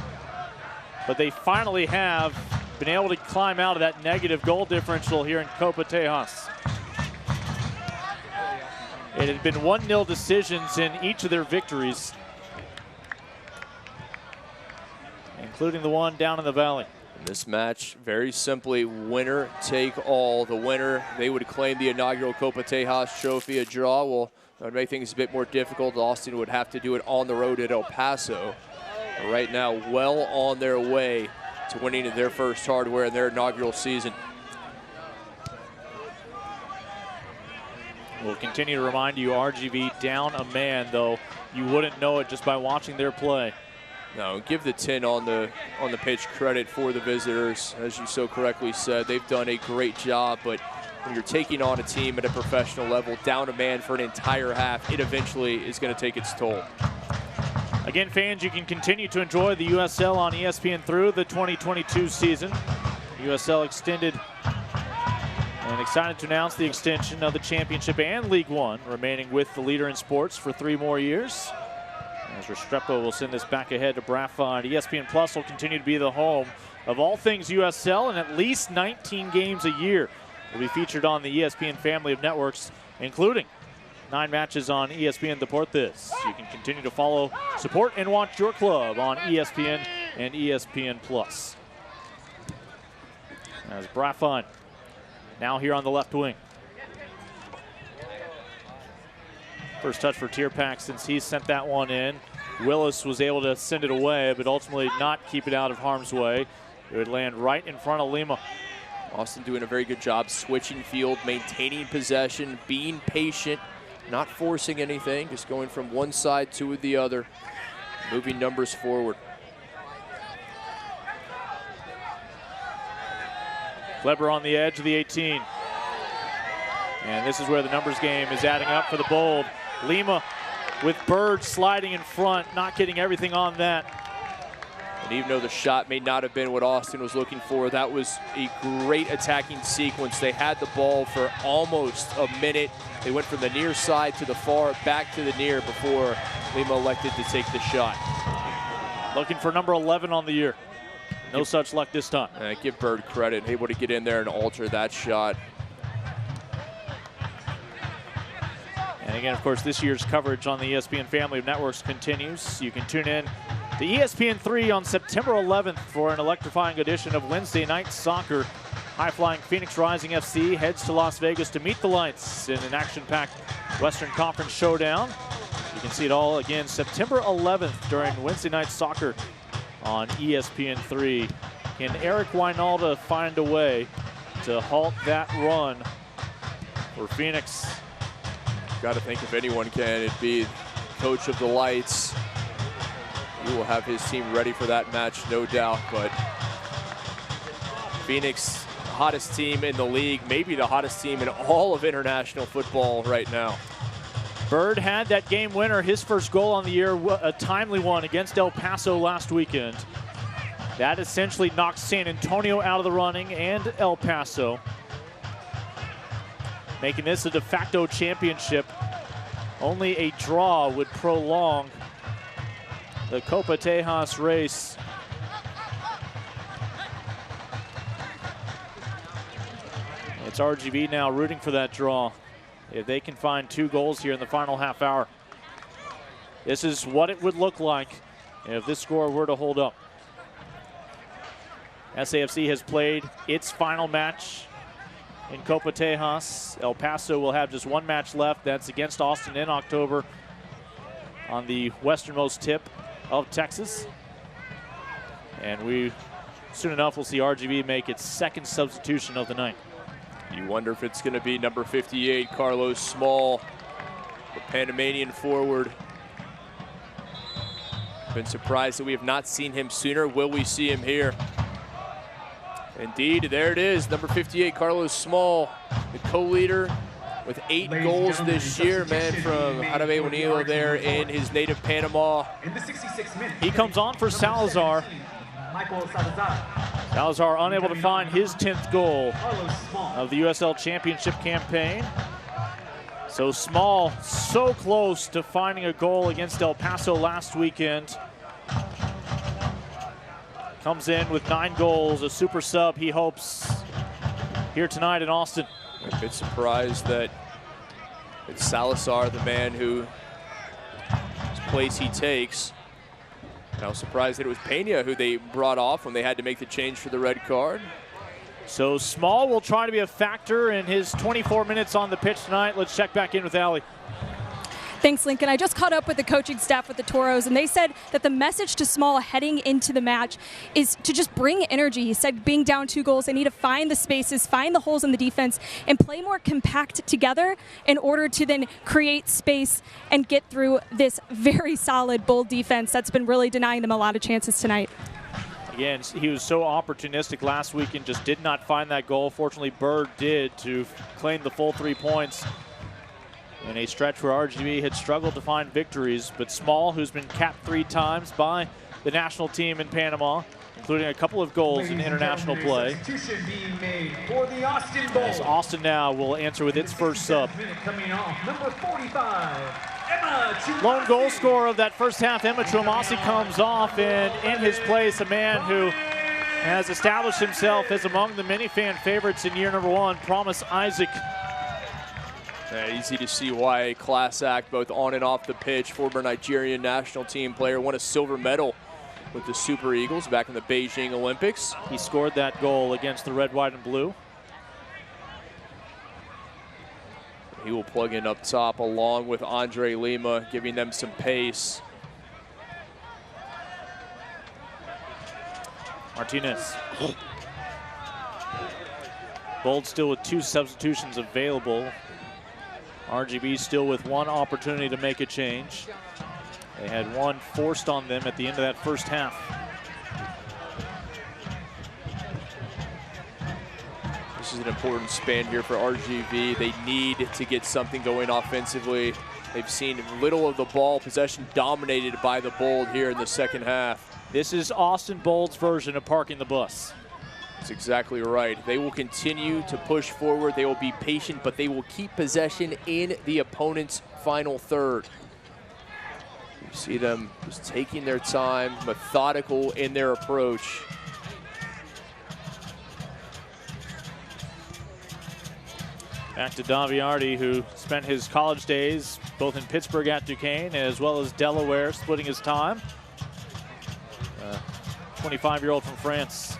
But they finally have been able to climb out of that negative goal differential here in Copa Tejas. It had been 1-0 decisions in each of their victories, including the one down in the Valley. In this match, very simply, winner take all. The winner, they would claim the inaugural Copa Tejas trophy. A draw will make things a bit more difficult. Austin would have to do it on the road at El Paso. But right now, well on their way to winning their first hardware in their inaugural season. We'll continue to remind you, RGV down a man, though you wouldn't know it just by watching their play. No, give the 10 on the pitch credit for the visitors. As you so correctly said, they've done a great job, but when you're taking on a team at a professional level, down a man for an entire half, it eventually is going to take its toll. Again, fans, you can continue to enjoy the USL on ESPN through the 2022 season. USL extended, and excited to announce the extension of the championship and League One, remaining with the leader in sports for 3 more years. As Restrepo will send this back ahead to Braffon. ESPN Plus will continue to be the home of all things USL, and at least 19 games a year will be featured on the ESPN family of networks, including 9 matches on ESPN Deportes. You can continue to follow, support, and watch your club on ESPN and ESPN Plus. As Braffon now here on the left wing. First touch for Tierpak since he sent that one in. Willis was able to send it away, but ultimately not keep it out of harm's way. It would land right in front of Lima. Austin doing a very good job switching field, maintaining possession, being patient, not forcing anything, just going from one side to the other, moving numbers forward. Kleber on the edge of the 18. And this is where the numbers game is adding up for the Bold. Lima with Bird sliding in front, not getting everything on that. And even though the shot may not have been what Austin was looking for, that was a great attacking sequence. They had the ball for almost a minute. They went from the near side to the far, back to the near before Lima elected to take the shot. Looking for number 11 on the year. No such luck this time. Give Bird credit, able to get in there and alter that shot. And again, of course, this year's coverage on the ESPN family of networks continues. You can tune in to ESPN3 on September 11th for an electrifying edition of Wednesday Night Soccer. High-flying Phoenix Rising FC heads to Las Vegas to meet the lights in an action-packed Western Conference showdown. You can see it all again September 11th during Wednesday Night Soccer on ESPN3. Can Eric Wynalda find a way to halt that run for Phoenix? Got to think if anyone can, it'd be coach of the lights. He will have his team ready for that match, no doubt. But Phoenix, hottest team in the league, maybe the hottest team in all of international football right now. Bird had that game winner, his first goal on the year, a timely one against El Paso last weekend. That essentially knocked San Antonio out of the running and El Paso, making this a de facto championship. Only a draw would prolong the Copa Tejas race. It's RGV now rooting for that draw. If they can find 2 goals here in the final half hour, this is what it would look like if this score were to hold up. SAFC has played its final match in Copa Tejas. El Paso will have just 1 match left. That's against Austin in October on the westernmost tip of Texas. And we, soon enough, will see RGV make its 2nd substitution of the night. You wonder if it's going to be number 58, Carlos Small, the Panamanian forward. Been surprised that we have not seen him sooner. Will we see him here? Indeed, there it is, number 58, Carlos Small, the co-leader with 8 goals this year, man, from Jarabe Bonillo there in his native Panama. In the 66th minute, he comes on for Salazar. Salazar unable to find his 10th goal of the USL Championship campaign. So Small so close to finding a goal against El Paso last weekend. Comes in with 9 goals, a super sub he hopes here tonight in Austin. I'm a bit surprised that it's Salazar, the man whose place he takes. And I was surprised that it was Pena who they brought off when they had to make the change for the red card. So Small will try to be a factor in his 24 minutes on the pitch tonight. Let's check back in with Allie. Thanks, Lincoln. I just caught up with the coaching staff with the Toros, and they said that the message to Small heading into the match is to just bring energy. He said being down 2 goals, they need to find the spaces, find the holes in the defense, and play more compact together in order to then create space and get through this very solid Bold defense that's been really denying them a lot of chances tonight. Again, he was so opportunistic last week and just did not find that goal. Fortunately, Bird did to claim the full 3 points in a stretch where RGV had struggled to find victories. But Small, who's been capped 3 times by the national team in Panama, including a couple of goals in international play. Being made for the Austin Bowl. As Austin now will answer with its first sub. Coming off, number 45. Emma Lone goal scorer of that first half, Emma Chumasi, comes off, and in his place, a man who has established himself as among the many fan favorites in year number 1, Promise Isaac. Easy to see why a class act both on and off the pitch. Former Nigerian national team player, won a silver medal with the Super Eagles back in the Beijing Olympics. He scored that goal against the red, white, and blue. He will plug in up top along with Andre Lima, giving them some pace. Martinez. Bold still with 2 substitutions available. RGB still with 1 opportunity to make a change. They had 1 forced on them at the end of that first half. This is an important span here for RGV. They need to get something going offensively. They've seen little of the ball possession dominated by the Bold here in the second half. This is Austin Bold's version of parking the bus. That's exactly right. They will continue to push forward. They will be patient, but they will keep possession in the opponent's final third. You see them just taking their time, methodical in their approach. Back to Daviardi, who spent his college days both in Pittsburgh at Duquesne as well as Delaware, splitting his time. 25-year-old from France.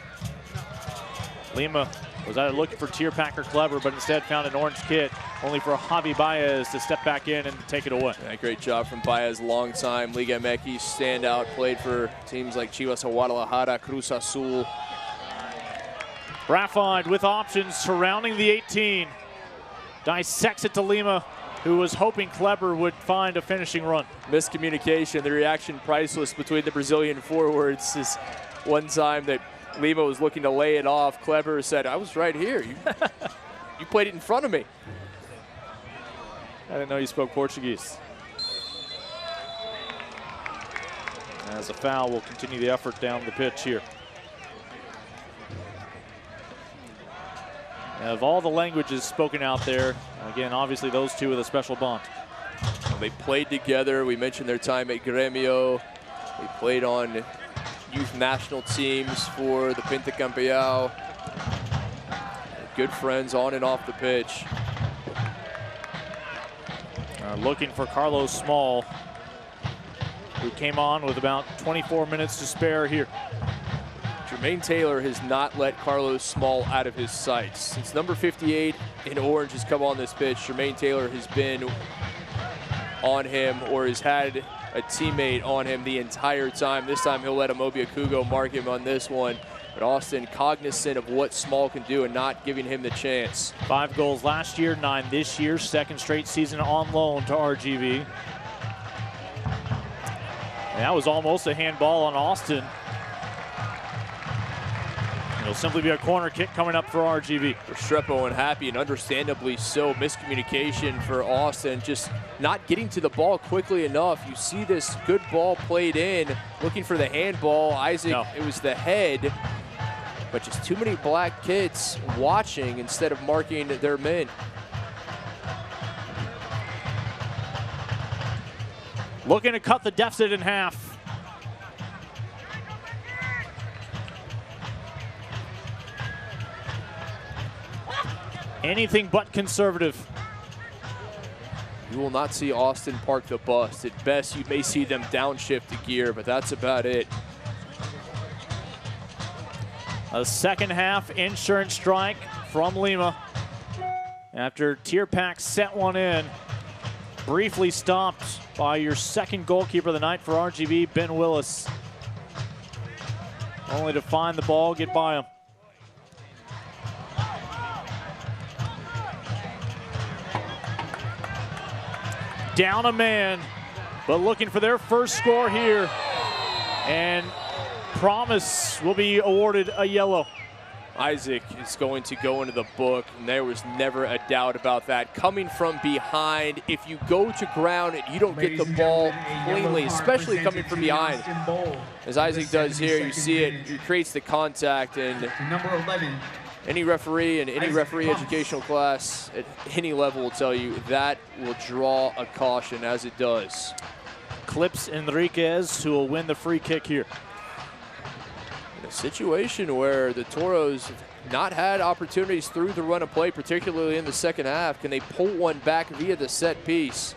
Lima was either looking for Tierpak or Clever, but instead found an orange kit, only for Javi Baez to step back in and take it away. Yeah, great job from Baez, long-time Liga MX standout, played for teams like Chivas Guadalajara, Cruz Azul. Raffine with options surrounding the 18. Dissects it to Lima, who was hoping Kleber would find a finishing run. Miscommunication, the reaction priceless between the Brazilian forwards. Is one time that Lima was looking to lay it off, Kleber said, I was right here. You played it in front of me. I didn't know you spoke Portuguese. As a foul, we'll continue the effort down the pitch here. Of all the languages spoken out there, again, obviously those two with a special bond. They played together. We mentioned their time at Gremio. They played on youth national teams for the Pentacampeão. Good friends on and off the pitch. Looking for Carlos Small, who came on with about 24 minutes to spare here. Jermaine Taylor has not let Carlos Small out of his sights. Since number 58 in orange has come on this pitch, Jermaine Taylor has been on him or has had a teammate on him the entire time. This time he'll let Amobi Akugo mark him on this one. But Austin cognizant of what Small can do and not giving him the chance. 5 goals last year, 9 this year, second straight season on loan to RGV. And that was almost a handball on Austin. It'll simply be a corner kick coming up for RGV. Restrepo unhappy, and understandably so. Miscommunication for Austin, just not getting to the ball quickly enough. You see this good ball played in, looking for the handball. Isaac, no. It was the head, but just too many black kids watching instead of marking their men. Looking to cut the deficit in half. Anything but conservative. You will not see Austin park the bus. At best, you may see them downshift the gear, but that's about it. A second half insurance strike from Lima. After Tierpak set one in, briefly stopped by your second goalkeeper of the night for RGV, Ben Willis. Only to find the ball, get by him. Down a man, but looking for their first score here. And Promise will be awarded a yellow. Isaac is going to go into the book, and there was never a doubt about that. Coming from behind, if you go to ground and you don't get the ball cleanly, especially coming from behind, as Isaac does here, you see it, he creates the contact, and number 11. Any referee in any referee educational class at any level will tell you that will draw a caution, as it does. Clips Enriquez, who will win the free kick here. In a situation where the Toros have not had opportunities through the run of play, particularly in the second half, can they pull one back via the set piece?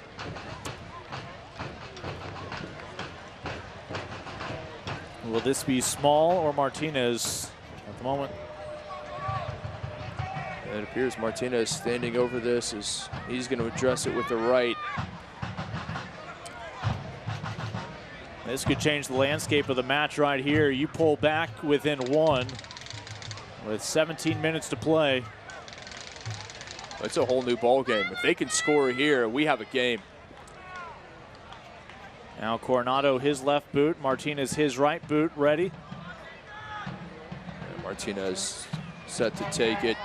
Will this be Small or Martinez at the moment? It appears Martinez standing over this as he's going to address it with the right. This could change the landscape of the match right here. You pull back within 1 with 17 minutes to play. It's a whole new ball game. If they can score here, we have a game. Now Coronado his left boot, Martinez his right boot ready. And Martinez set to take it.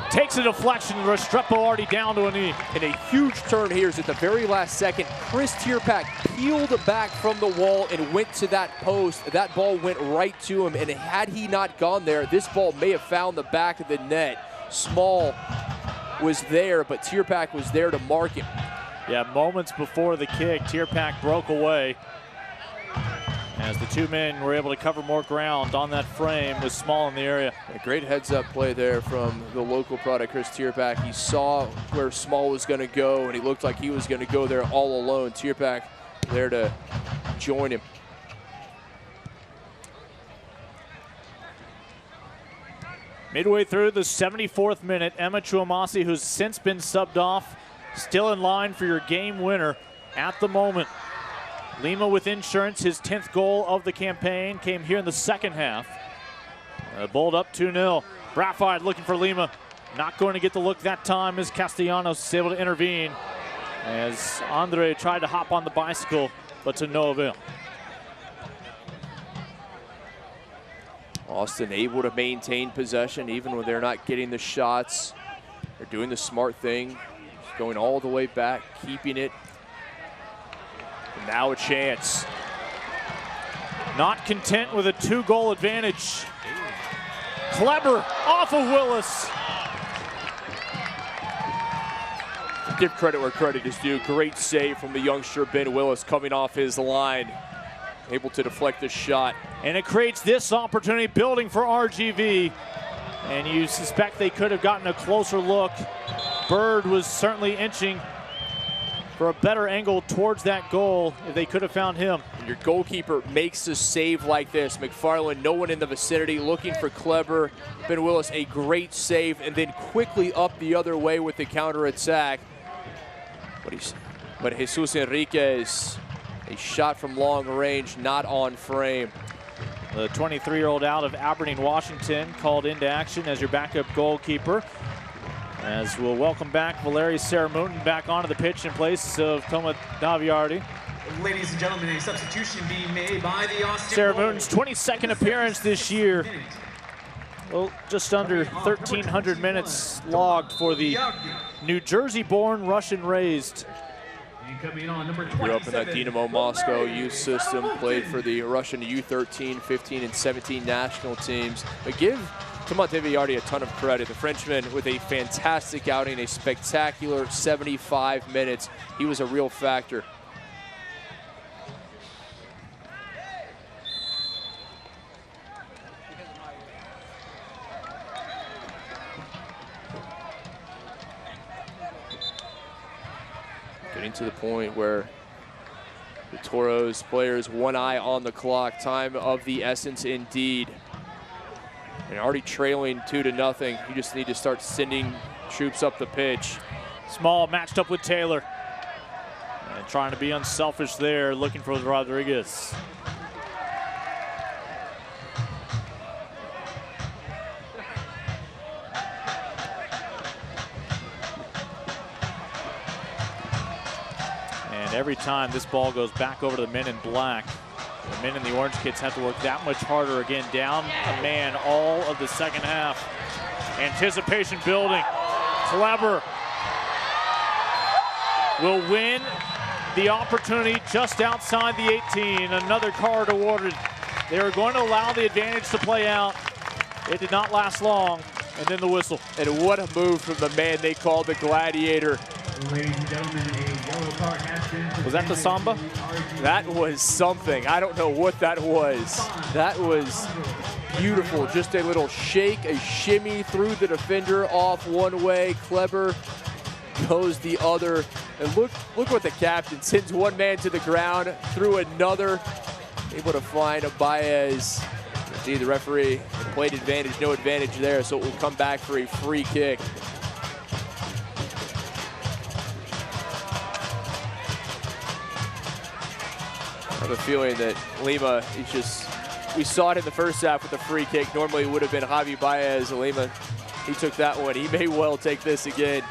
Takes a deflection, Restrepo already down to a knee. And a huge turn here is at the very last second. Chris Tierpak peeled back from the wall and went to that post. That ball went right to him, and had he not gone there, this ball may have found the back of the net. Small was there, but Tierpak was there to mark him. Yeah, moments before the kick, Tierpak broke away. as the two men were able to cover more ground on that frame with Small in the area. A great heads-up play there from the local product, Chris Tierpak. He saw where Small was going to go, and he looked like he was going to go there all alone. Tierpak there to join him. Midway through the 74th minute, Emma Chuamasi, who's since been subbed off, still in line for your game winner at the moment. Lima with insurance, his 10th goal of the campaign came here in the second half. Bowled up 2-0. Braffide looking for Lima. Not going to get the look that time as Castellanos is able to intervene as Andre tried to hop on the bicycle, but to no avail. Austin able to maintain possession even when they're not getting the shots. They're doing the smart thing, going all the way back, keeping it. And now a chance. Not content with a 2-goal advantage. Kleber off of Willis. Give credit where credit is due. Great save from the youngster Ben Willis coming off his line. Able to deflect the shot. And it creates this opportunity building for RGV. And you suspect they could have gotten a closer look. Bird was certainly inching for a better angle towards that goal if they could have found him. Your goalkeeper makes a save like this. McFarland, no one in the vicinity, looking for Kleber. Ben Willis, a great save, and then quickly up the other way with the counterattack. But Jesus Enriquez, a shot from long range, not on frame. The 23-year-old out of Aberdeen, Washington, called into action as your backup goalkeeper. As we'll welcome back Valeri Saramutin back onto the pitch in place of Toma Daviardi. Ladies and gentlemen, a substitution being made by the Austin Saramutin's 22nd appearance this year. Well, just under 1,300 minutes logged for the New Jersey-born, Russian-raised. Coming on, number 27. Grew up in that Dynamo Moscow youth system, played for the Russian U13, 15, and 17 national teams. But give Toma Daviardi a ton of credit. The Frenchman with a fantastic outing, a spectacular 75 minutes. He was a real factor. Getting to the point where the Toros players, one eye on the clock. Time of the essence indeed. And already trailing 2-0. You just need to start sending troops up the pitch. Small matched up with Taylor. And trying to be unselfish there, looking for Rodriguez. And every time this ball goes back over to the men in black, the men in the orange kits have to work that much harder. Again, down a man all of the second half. Anticipation building. Kleber will win the opportunity just outside the 18. Another card awarded. They were going to allow the advantage to play out. It did not last long. And then the whistle. And what a move from the man they called the Gladiator. Ladies and gentlemen, a yellow card has been. Was that the Samba? That was something. I don't know what that was. That was beautiful. Just a little shake, a shimmy through the defender off one way. Kleber goes the other. And look what the captain sends one man to the ground, through another. Able to find a Baez. Indeed, the referee played advantage, no advantage there, so it will come back for a free kick. I have a feeling that Lima is just, we saw it in the first half with the free kick. Normally it would have been Javi Baez. Lima, he took that one. He may well take this again.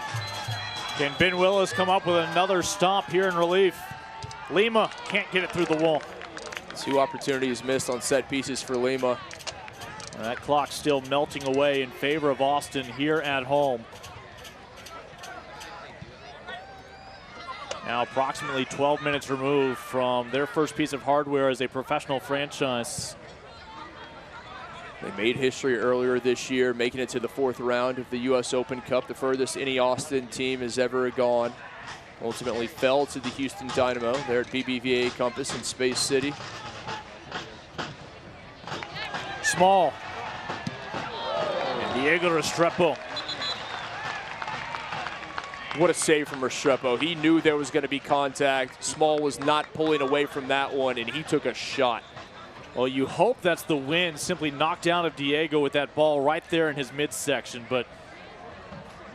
Can Ben Willis come up with another stop here in relief? Lima can't get it through the wall. 2 opportunities missed on set pieces for Lima. That clock still melting away in favor of Austin here at home. Now approximately 12 minutes removed from their first piece of hardware as a professional franchise. They made history earlier this year, making it to the 4th round of the U.S. Open Cup, the furthest any Austin team has ever gone. Ultimately fell to the Houston Dynamo there at BBVA Compass in Space City. Small. And Diego Restrepo. What a save from Restrepo. He knew there was going to be contact. Small was not pulling away from that one, and he took a shot. Well, you hope that's the wind simply knocked down of Diego with that ball right there in his midsection, but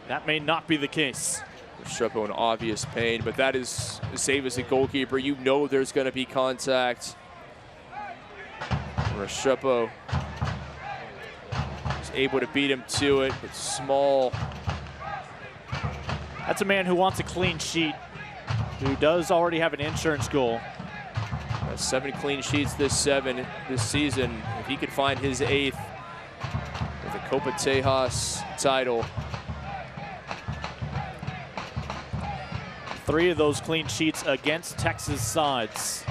that may not be the case. Restrepo in obvious pain, but that is a save as a goalkeeper. You know there's going to be contact. Restrepo is able to beat him to it, but Small. That's a man who wants a clean sheet, who does already have an insurance goal. 7 clean sheets this season. If he could find his 8th with the Copa Tejas title. 3 of those clean sheets against Texas sides.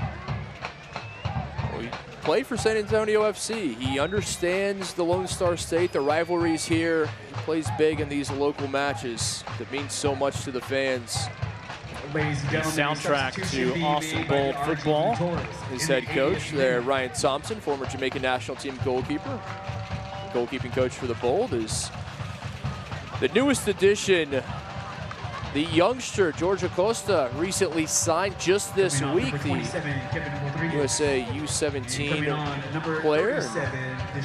Well, he played for San Antonio FC. He understands the Lone Star State, the rivalries here. He plays big in these local matches that means so much to the fans. Ladies and gentlemen, soundtrack to Austin Bold football. His head coach there, Ryan Thompson, former Jamaican national team goalkeeper. Goalkeeping coach for the Bold is the newest addition. The youngster, George Acosta, recently signed just this week. The USA U17 player.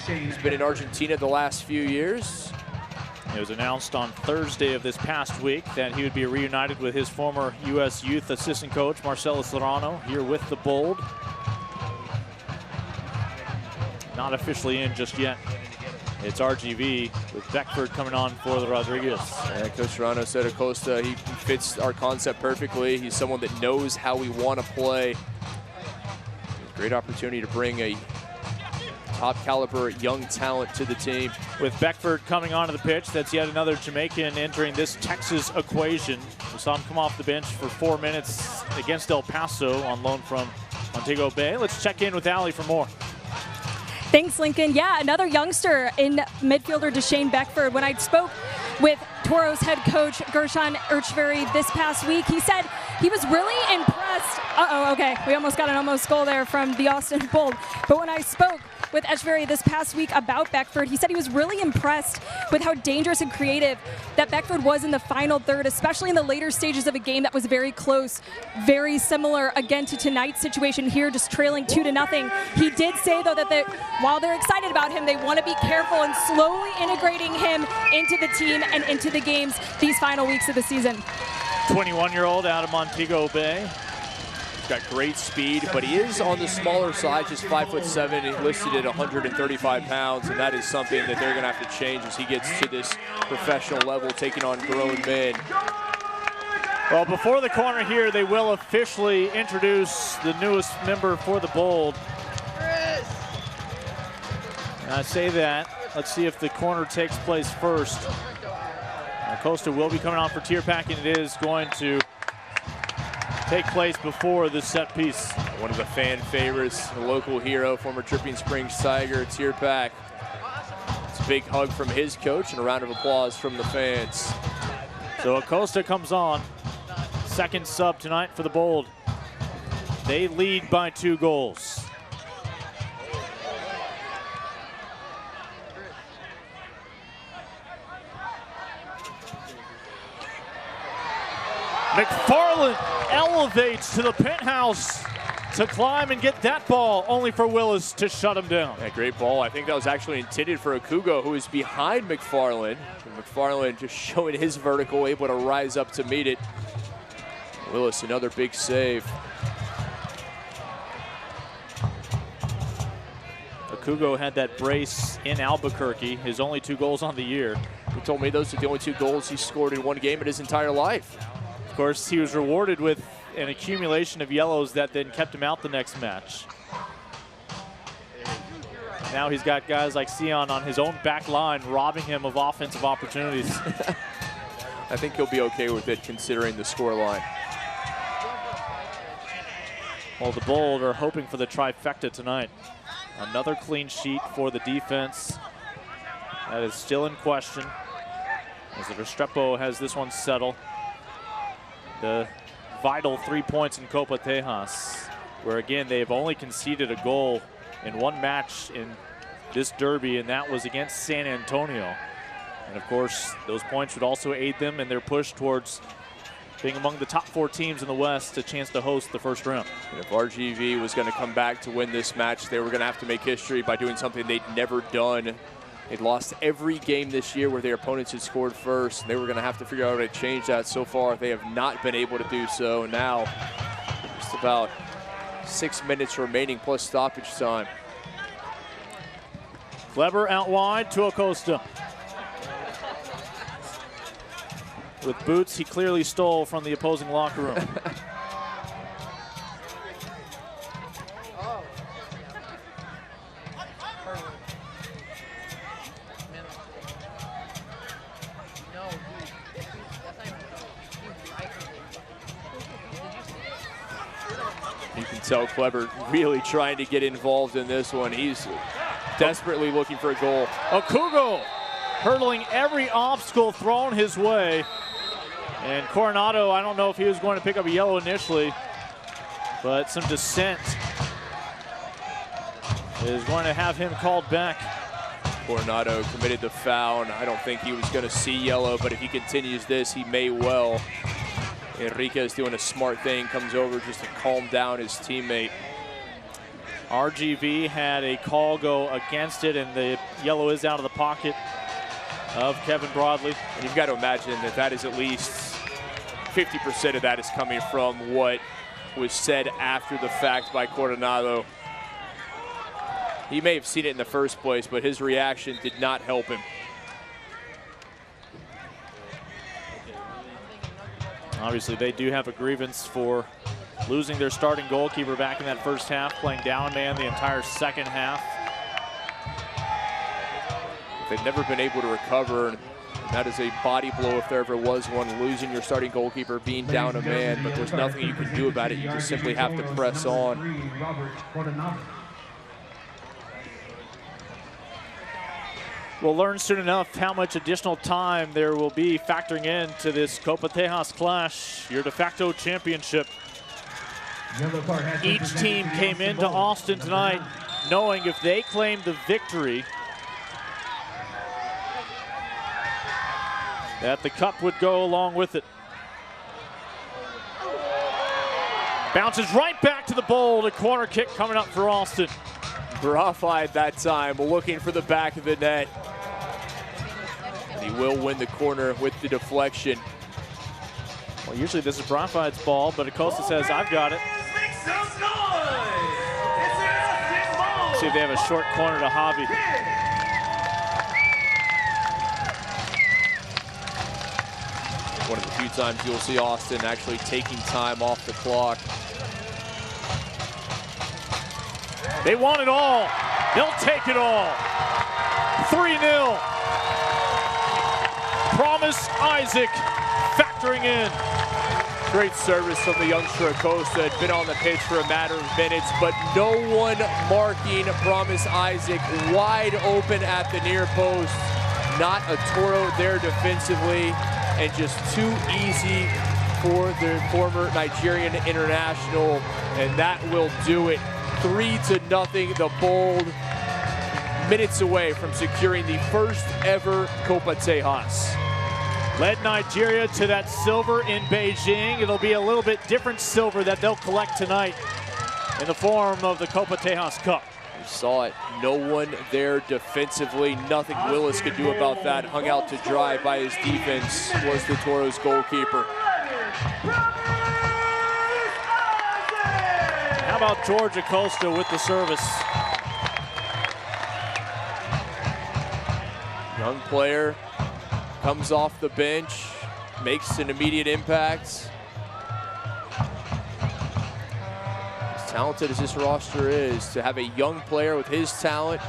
He's been in Argentina the last few years. It was announced on Thursday of this past week that he would be reunited with his former U.S. youth assistant coach, Marcelo Serrano, here with the Bold. Not officially in just yet. It's RGV with Beckford coming on for the Rodriguez. Yeah, Coach Serrano said Acosta, he fits our concept perfectly. He's someone that knows how we want to play. Great opportunity to bring a top caliber young talent to the team. With Beckford coming onto the pitch, that's yet another Jamaican entering this Texas equation. We saw him come off the bench for 4 minutes against El Paso on loan from Montego Bay. Let's check in with Allie for more. Thanks, Lincoln. Yeah, another youngster in midfielder Deshane Beckford. When I spoke with Toros head coach Gershon Urchvery this past week, he said he was really impressed. Okay, we almost got an almost goal there from the Austin Bold. But when I spoke with Urchvery this past week about Beckford, he said he was really impressed with how dangerous and creative that Beckford was in the final third, especially in the later stages of a game that was very close, very similar again to tonight's situation here, just trailing 2-0. He did say, though, that while they're excited about him, they want to be careful in slowly integrating him into the team and into the games these final weeks of the season. 21-year-old out of Montego Bay. Got great speed, but he is on the smaller side, just 5'7", and listed at 135 pounds, and that is something that they're going to have to change as he gets to this professional level, taking on grown men. Well, before the corner here, they will officially introduce the newest member for the Bold. And I say that. Let's see if the corner takes place first. Acosta will be coming on for Tierpak, and it is going to take place before the set piece. One of the fan favorites, a local hero, former Dripping Springs Tiger, Tierpak. It's a big hug from his coach and a round of applause from the fans. So Acosta comes on, second sub tonight for the Bold. They lead by 2 goals. McFarland elevates to the penthouse to climb and get that ball, only for Willis to shut him down. Yeah, great ball. I think that was actually intended for Akugo, who is behind McFarland. McFarland just showing his vertical, able to rise up to meet it. Willis, another big save. Akugo had that brace in Albuquerque, his only 2 goals on the year. He told me those are the only 2 goals he scored in one game in his entire life. Of course, he was rewarded with an accumulation of yellows that then kept him out the next match. Now he's got guys like Sion on his own back line, robbing him of offensive opportunities. I think he'll be okay with it, considering the scoreline. Well, the Bold are hoping for the trifecta tonight. Another clean sheet for the defense. That is still in question, as the Restrepo has this one settled. The vital 3 points in Copa Tejas, where again they've only conceded a goal in one match in this derby, and that was against San Antonio. And of course, those points would also aid them in their push towards being among the top 4 teams in the West, a chance to host the first round. And if RGV was going to come back to win this match, they were going to have to make history by doing something they'd never done. They'd lost every game this year where their opponents had scored first. They were going to have to figure out how to change that. So far, they have not been able to do so. Now, just about 6 minutes remaining plus stoppage time. Kleber out wide to Acosta. With boots he clearly stole from the opposing locker room. You can tell Kleber really trying to get involved in this one. He's desperately looking for a goal. Okugo hurdling every obstacle thrown his way. And Coronado, I don't know if he was going to pick up a yellow initially, but some dissent is going to have him called back. Coronado committed the foul, and I don't think he was going to see yellow, but if he continues this, he may well. Enriquez doing a smart thing, comes over just to calm down his teammate. RGV had a call go against it, and the yellow is out of the pocket of Kevin Broadley. And you've got to imagine that that is at least 50% of that is coming from what was said after the fact by Coronado. He may have seen it in the first place, but his reaction did not help him. Obviously, they do have a grievance for losing their starting goalkeeper back in that first half, playing down man the entire second half. They've never been able to recover, and that is a body blow if there ever was one, losing your starting goalkeeper, being down a man, but there's nothing you can do about it. You just simply have to press on. We'll learn soon enough how much additional time there will be factoring into this Copa Tejas clash, your de facto championship. Each team came into Austin tonight knowing if they claimed the victory, that the cup would go along with it. Bounces right back to the bowl. A corner kick coming up for Austin. Brafide that time, looking for the back of the net. And he will win the corner with the deflection. Well, usually this is Brafide's ball, but Acosta says, I've got it. See if they have a short corner to Javi. One of the few times you'll see Austin actually taking time off the clock. They want it all. They'll take it all. 3-0. Promise Isaac factoring in. Great service from the youngster Acosta. Had been on the pitch for a matter of minutes, but no one marking Promise Isaac. Wide open at the near post. Not a Toro there defensively, and just too easy for the former Nigerian international, and that will do it. 3-0. The Bold minutes away from securing the first ever Copa Tejas. Led Nigeria to that silver in Beijing. It'll be a little bit different silver that they'll collect tonight in the form of the Copa Tejas Cup. You saw it. No one there defensively. Nothing Willis could do about that. Hung out to dry by his defense was the Toros goalkeeper. How about George Acosta with the service? Young player comes off the bench, makes an immediate impact. As talented as this roster is, to have a young player with his talent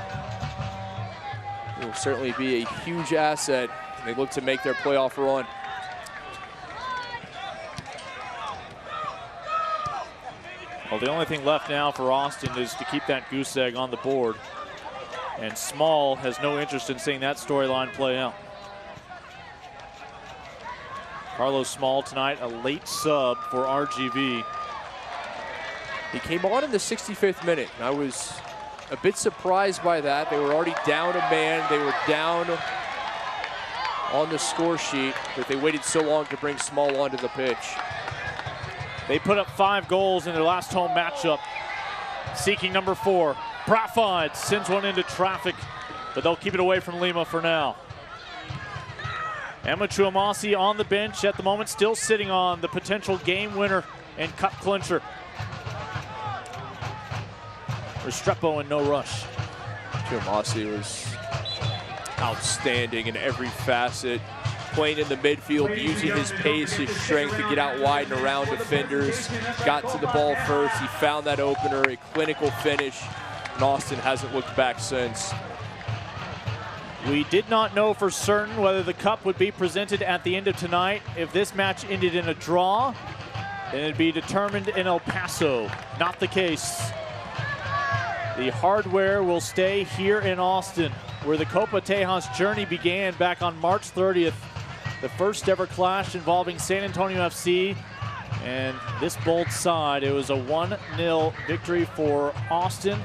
will certainly be a huge asset. They look to make their playoff run. Well, the only thing left now for Austin is to keep that goose egg on the board. And Small has no interest in seeing that storyline play out. Carlos Small tonight, a late sub for RGV. He came on in the 65th minute. I was a bit surprised by that. They were already down a man. They were down on the score sheet, but they waited so long to bring Small onto the pitch. They put up 5 goals in their last home matchup. Seeking number 4. Profide sends one into traffic, but they'll keep it away from Lima for now. Emma Chuamasi on the bench at the moment, still sitting on the potential game winner and cup clincher. Restrepo in no rush. Chuamasi was outstanding in every facet. Playing in the midfield, using his pace, his strength to get out wide and around defenders. Got to the ball first, he found that opener, a clinical finish, and Austin hasn't looked back since. We did not know for certain whether the cup would be presented at the end of tonight. If this match ended in a draw, then it'd be determined in El Paso. Not the case. The hardware will stay here in Austin, where the Copa Tejas journey began back on March 30th. The first ever clash involving San Antonio FC and this Bold side. It was a 1-0 victory for Austin.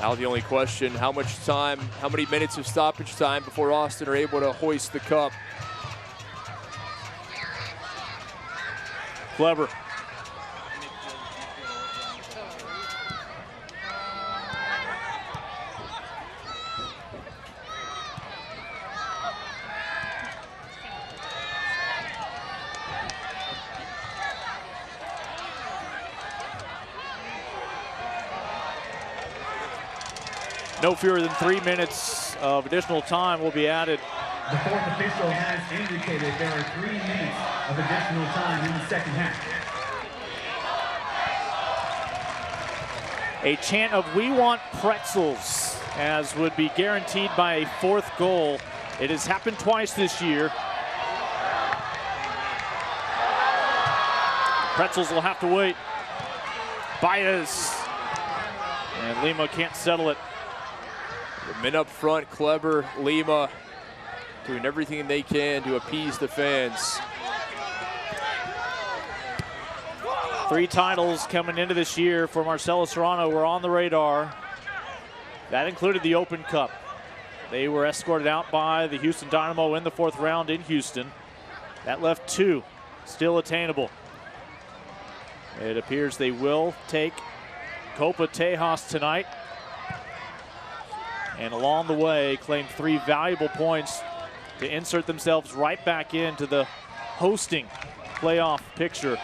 Now the only question, how much time, how many minutes of stoppage time before Austin are able to hoist the cup? Clever. No fewer than 3 minutes of additional time will be added. The fourth official has indicated there are 3 minutes of additional time in the second half. A chant of "We want pretzels," as would be guaranteed by a 4th goal. It has happened twice this year. Pretzels will have to wait. Baez. And Lima can't settle it. The men up front, Clever, Lima, doing everything they can to appease the fans. 3 titles coming into this year for Marcelo Serrano were on the radar. That included the Open Cup. They were escorted out by the Houston Dynamo in the 4th round in Houston. That left 2 still attainable. It appears they will take Copa Tejas tonight, and along the way claim 3 valuable points to insert themselves right back into the hosting playoff picture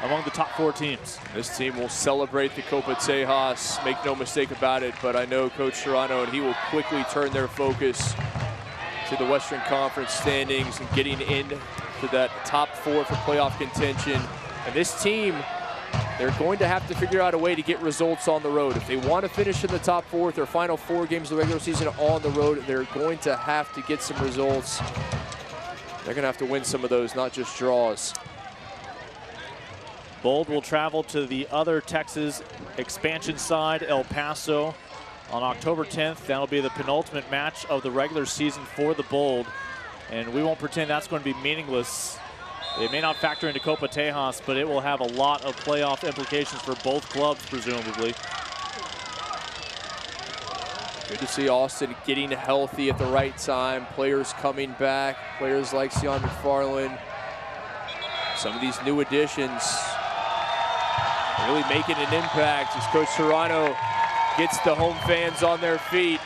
among the top 4 teams. This team will celebrate the Copa Tejas, make no mistake about it, but I know Coach Serrano, and he will quickly turn their focus to the Western Conference standings and getting into that top 4 for playoff contention. And this team, they're going to have to figure out a way to get results on the road. If they want to finish in the top 4 with their final 4 games of the regular season on the road, they're going to have to get some results. They're going to have to win some of those, not just draws. Bold will travel to the other Texas expansion side, El Paso, on October 10th. That'll be the penultimate match of the regular season for the Bold. And we won't pretend that's going to be meaningless. It may not factor into Copa Tejas, but it will have a lot of playoff implications for both clubs, presumably. Good to see Austin getting healthy at the right time. Players coming back. Players like Sion McFarland. Some of these new additions really making an impact as Coach Serrano gets the home fans on their feet.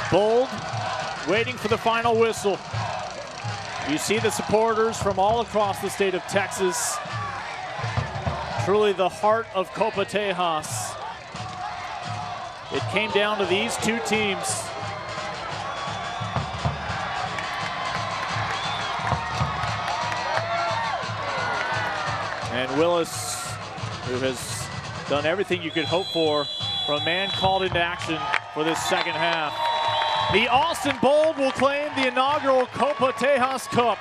Bold waiting for the final whistle. You see the supporters from all across the state of Texas. Truly the heart of Copa Tejas. It came down to these 2 teams. And Willis, who has done everything you could hope for from a man called into action for this second half. The Austin Bold will claim the inaugural Copa Tejas Cup.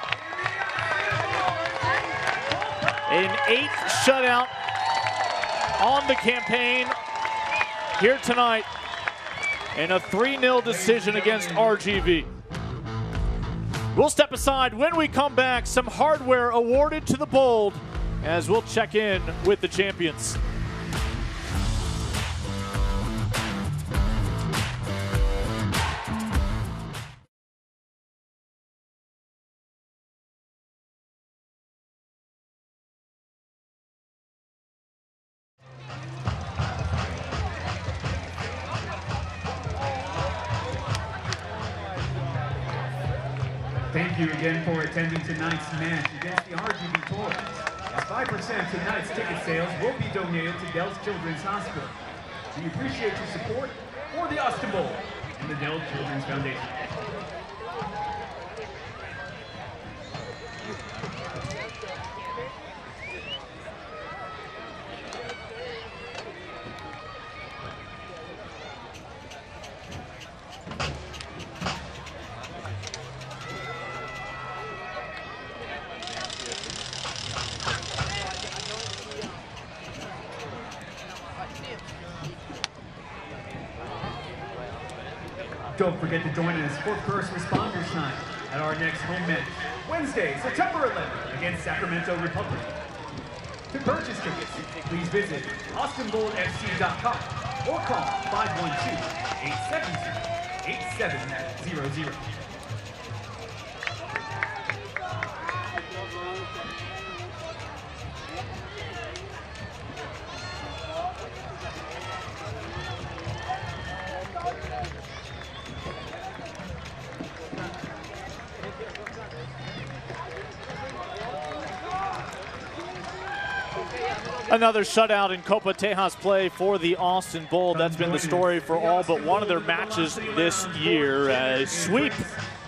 An 8th shutout on the campaign here tonight in a 3-0 decision against RGV. We'll step aside. When we come back, some hardware awarded to the Bold as we'll check in with the champions. Thank you again for attending tonight's match against the RGV Toys. As 5% of tonight's ticket sales will be donated to Dell's Children's Hospital. We appreciate your support for the Austin Bowl and the Dell Children's Foundation. Don't forget to join us for first responders night at our next home match, Wednesday, September 11th against Sacramento Republic. To purchase tickets, please visit austinboldfc.com or call 512-872-8700. Another shutout in Copa Tejas play for the Austin Bold. That's been the story for all but one of their matches this year. A sweep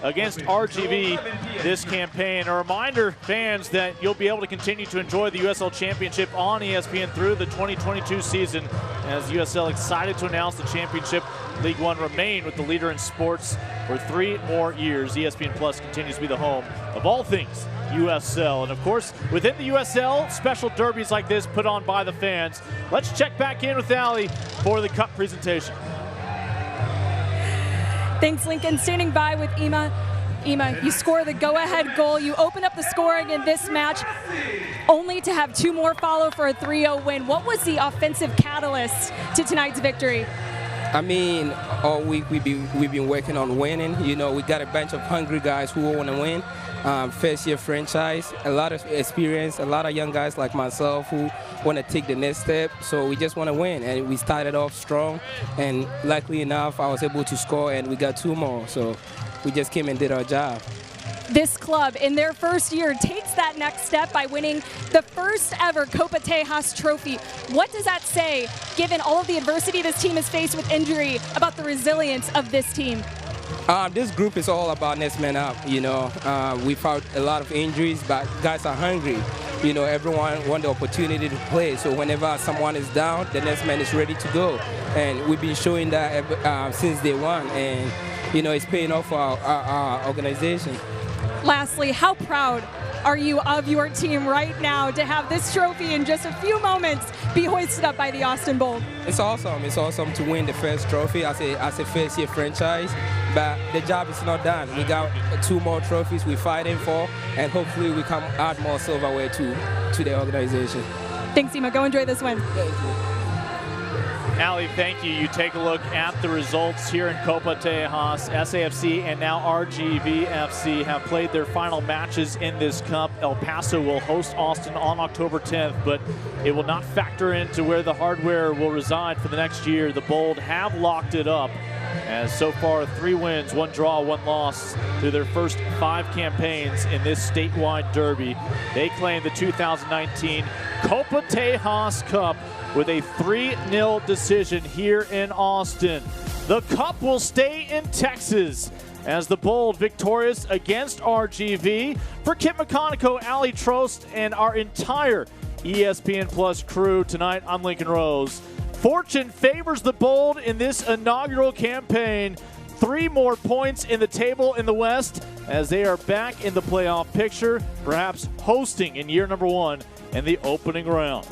against RGV this campaign. A reminder, fans, that you'll be able to continue to enjoy the USL Championship on ESPN through the 2022 season, as USL excited to announce the championship. League One remain with the leader in sports for 3 more years. ESPN Plus continues to be the home of all things USL. And of course, within the USL, special derbies like this put on by the fans. Let's check back in with Allie for the cup presentation. Thanks, Lincoln. Standing by with Ima. Ima, you score the go-ahead goal. You open up the scoring in this match, only to have 2 more follow for a 3-0 win. What was the offensive catalyst to tonight's victory? I mean, all week we've been working on winning. You know, we got a bunch of hungry guys who want to win. First-year franchise, a lot of experience, a lot of young guys like myself who want to take the next step. So we just want to win, and we started off strong. And luckily enough, I was able to score, and we got 2 more. So we just came and did our job. This club, in their first year, takes that next step by winning the first ever Copa Tejas trophy. What does that say, given all of the adversity this team has faced with injury, about the resilience of this team? This group is all about next man up, you know. We've had a lot of injuries, but guys are hungry. You know, everyone wants the opportunity to play. So whenever someone is down, the next man is ready to go. And we've been showing that since day one. And, you know, it's paying off for our organization. Lastly, how proud are you of your team right now to have this trophy in just a few moments be hoisted up by the Austin Bold? It's awesome. It's awesome to win the first trophy as a first-year franchise, but the job is not done. We got 2 more trophies we're fighting for, and hopefully we can add more silverware to the organization. Thanks, Ema. Go enjoy this win. Thank you. Allie, thank you. You take a look at the results here in Copa Tejas. SAFC and now RGV FC have played their final matches in this cup. El Paso will host Austin on October 10th, but it will not factor into where the hardware will reside for the next year. The Bold have locked it up, as so far 3 wins, 1 draw, 1 loss through their first 5 campaigns in this statewide derby. They claim the 2019 Copa Tejas Cup with a 3-0 decision here in Austin. The cup will stay in Texas as the Bold victorious against RGV. For Kip McConico, Allie Trost, and our entire ESPN Plus crew tonight, I'm Lincoln Rose. Fortune favors the Bold in this inaugural campaign. 3 more points in the table in the West as they are back in the playoff picture, perhaps hosting in year number 1 in the opening round.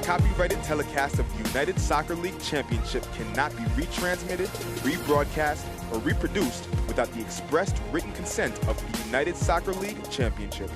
copyrighted telecast of the United Soccer League Championship cannot be retransmitted, rebroadcast, or reproduced without the expressed written consent of the United Soccer League Championship.